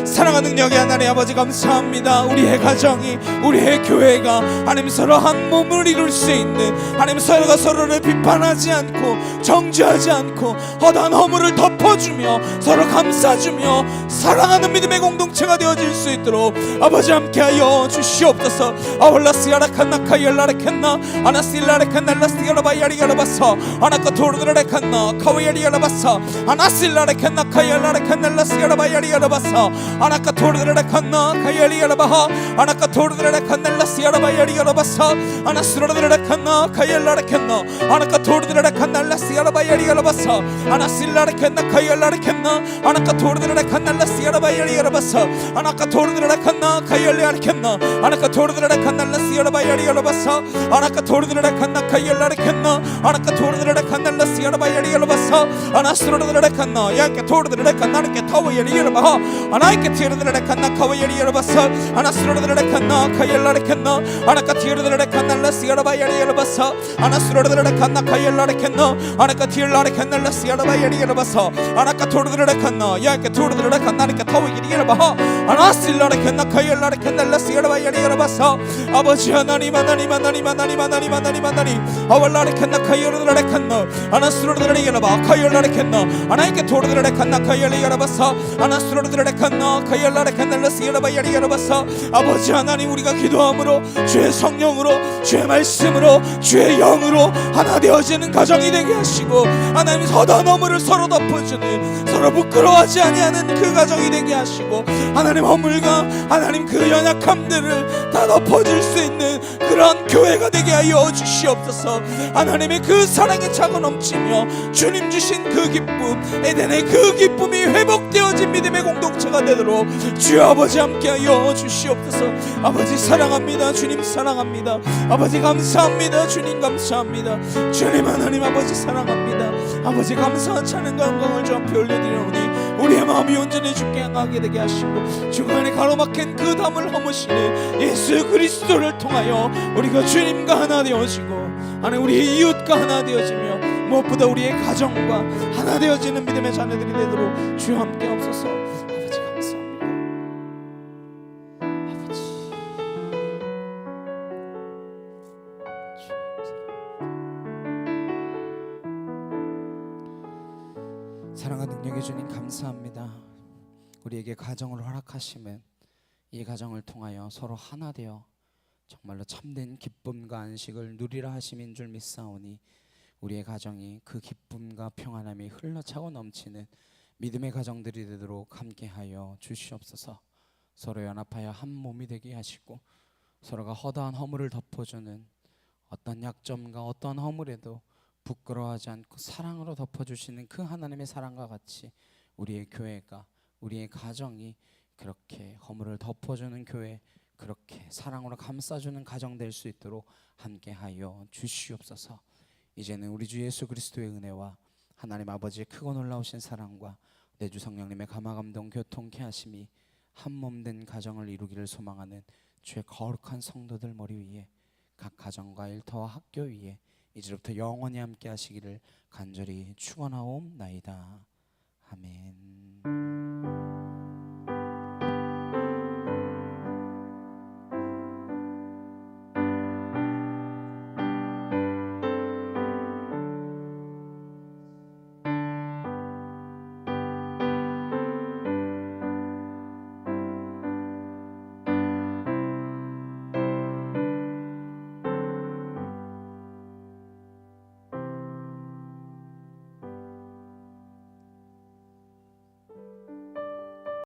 사랑하는 능력의 하나님 아버지 감사합니다. 우리의 가정이, 우리의 교회가 하나님 서로 한 몸을 이룰 수 있는, 하나님 서로가 서로를 비판하지 않고 정죄하지 않고 허다한 허물을 덮어주며 서로 감싸주며 사랑하는 믿음의 공동체가 되어질 수 있도록 아버지 함께하여 주시옵소서. 아월라스야라칸나 카이엘라레칸나 아나실라레칸날라스야라바야리야라바사 아나카 토르드라레칸나 카와야리야라바사 아나실라레칸나 카이엘라레칸날라스야라바야리야라바사 아나카 토르드라레칸나 카이엘리야라바하 아나카 토르드라레칸날라스야라바야리야라바사 아나스로드라레칸나 카이엘라레칸나 아나카 토르드라레칸날라스야라바야리야라바사 아나실라레칸나 카이엘라레칸나 아나카 토르드라레칸날라스야라바야리야라바사 아나카 토르드라레칸나 카이엘리야레칸나 아나카 토르드라레칸날라스야라바야리야라바사 아나카 토르드라레칸나 카이엘라레칸나 아나카 토르드라레칸날라스야라바야리야라바사 아나스로드라레칸나 야케 토르드라레칸나르케 타와야리야라바하 아나이케 티르드라레칸나 카와야리야라바사 아나스로드라레칸나 카이엘라레칸나 아나카 티르드라레칸날라스야라바야리야라바사 아나스로드라레칸나 카이엘라레칸나 아나카 티르라레칸날라스야라바야리야라바사 아나카 토르드라레칸나 야케 토르드라레칸나르케 타와야리야라바하 아나실라레칸나 카이엘라레칸날라스야라바야리야라바사 아버지 하나님 하나님 하나님 하나님 하나님 하나님 하나님 아왈라레칸나 카이엘라레칸나 아나스로드라레야라바 카이엘라레칸나 아나이케 토르드라레칸나 카이엘리야라바사 아나스로드라레칸나 카이엘라레칸날라스야라바야리야라바사 아버지 하나님 우리가 기도함으로 주의 성령으로 주의 말씀으로 주의 영으로 하나 되어지는 가정이 되게 하시고 하나님 허다한 허물을 서로 덮어주는 서로 부끄러워하지 아니하는 그 가정이 되게 하시고 하나님 허물과 하나님 그 연약함들을 다 덮어줄 수 있는 그런 교회가 되게 하여 주시옵소서. 하나님의 그 사랑에 차고 넘치며 주님 주신 그 기쁨 에덴의 그 기쁨이 회복되어진 믿음의 공동체가 되도록 주여 아버지 함께하여 주시옵소서. 아버지 사랑합니다. 주님 사랑합니다. 아버지 감사합니다. 주님 감사합니다. 주님 하나님 아버지 사랑합니다. 아버지 감사한 찬양과 영광을 주 앞에 올려드리오니 우리의 마음이 온전히 주께 향하게 되게 하시고 중간에 가로막힌 그 담을 허무시는 예수 그리스도를 통하여 우리가 주님과 하나 되어지고 하나님 우리의 이웃과 하나 되어지며 무엇보다 우리의 가정과 하나 되어지는 믿음의 자녀들이 되도록 주여 함께 없소서. 아버지 감사합니다. 아버지 사랑과 능력의 주님 감사합니다. 우리에게 가정을 허락하시면 이 가정을 통하여 서로 하나 되어 정말로 참된 기쁨과 안식을 누리라 하심인 줄 믿사오니 우리의 가정이 그 기쁨과 평안함이 흘러차고 넘치는 믿음의 가정들이 되도록 함께하여 주시옵소서. 서로 연합하여 한 몸이 되게 하시고 서로가 허다한 허물을 덮어주는 어떤 약점과 어떤 허물에도 부끄러워하지 않고 사랑으로 덮어주시는 그 하나님의 사랑과 같이 우리의 교회가 우리의 가정이 그렇게 허물을 덮어주는 교회 그렇게 사랑으로 감싸주는 가정 될 수 있도록 함께하여 주시옵소서. 이제는 우리 주 예수 그리스도의 은혜와 하나님 아버지의 크고 놀라우신 사랑과 내 주 성령님의 감화감동 교통케 하심이 한 몸 된 가정을 이루기를 소망하는 주의 거룩한 성도들 머리 위에 각 가정과 일터와 학교 위에 이제부터 영원히 함께 하시기를 간절히 축원하옵나이다. 아멘.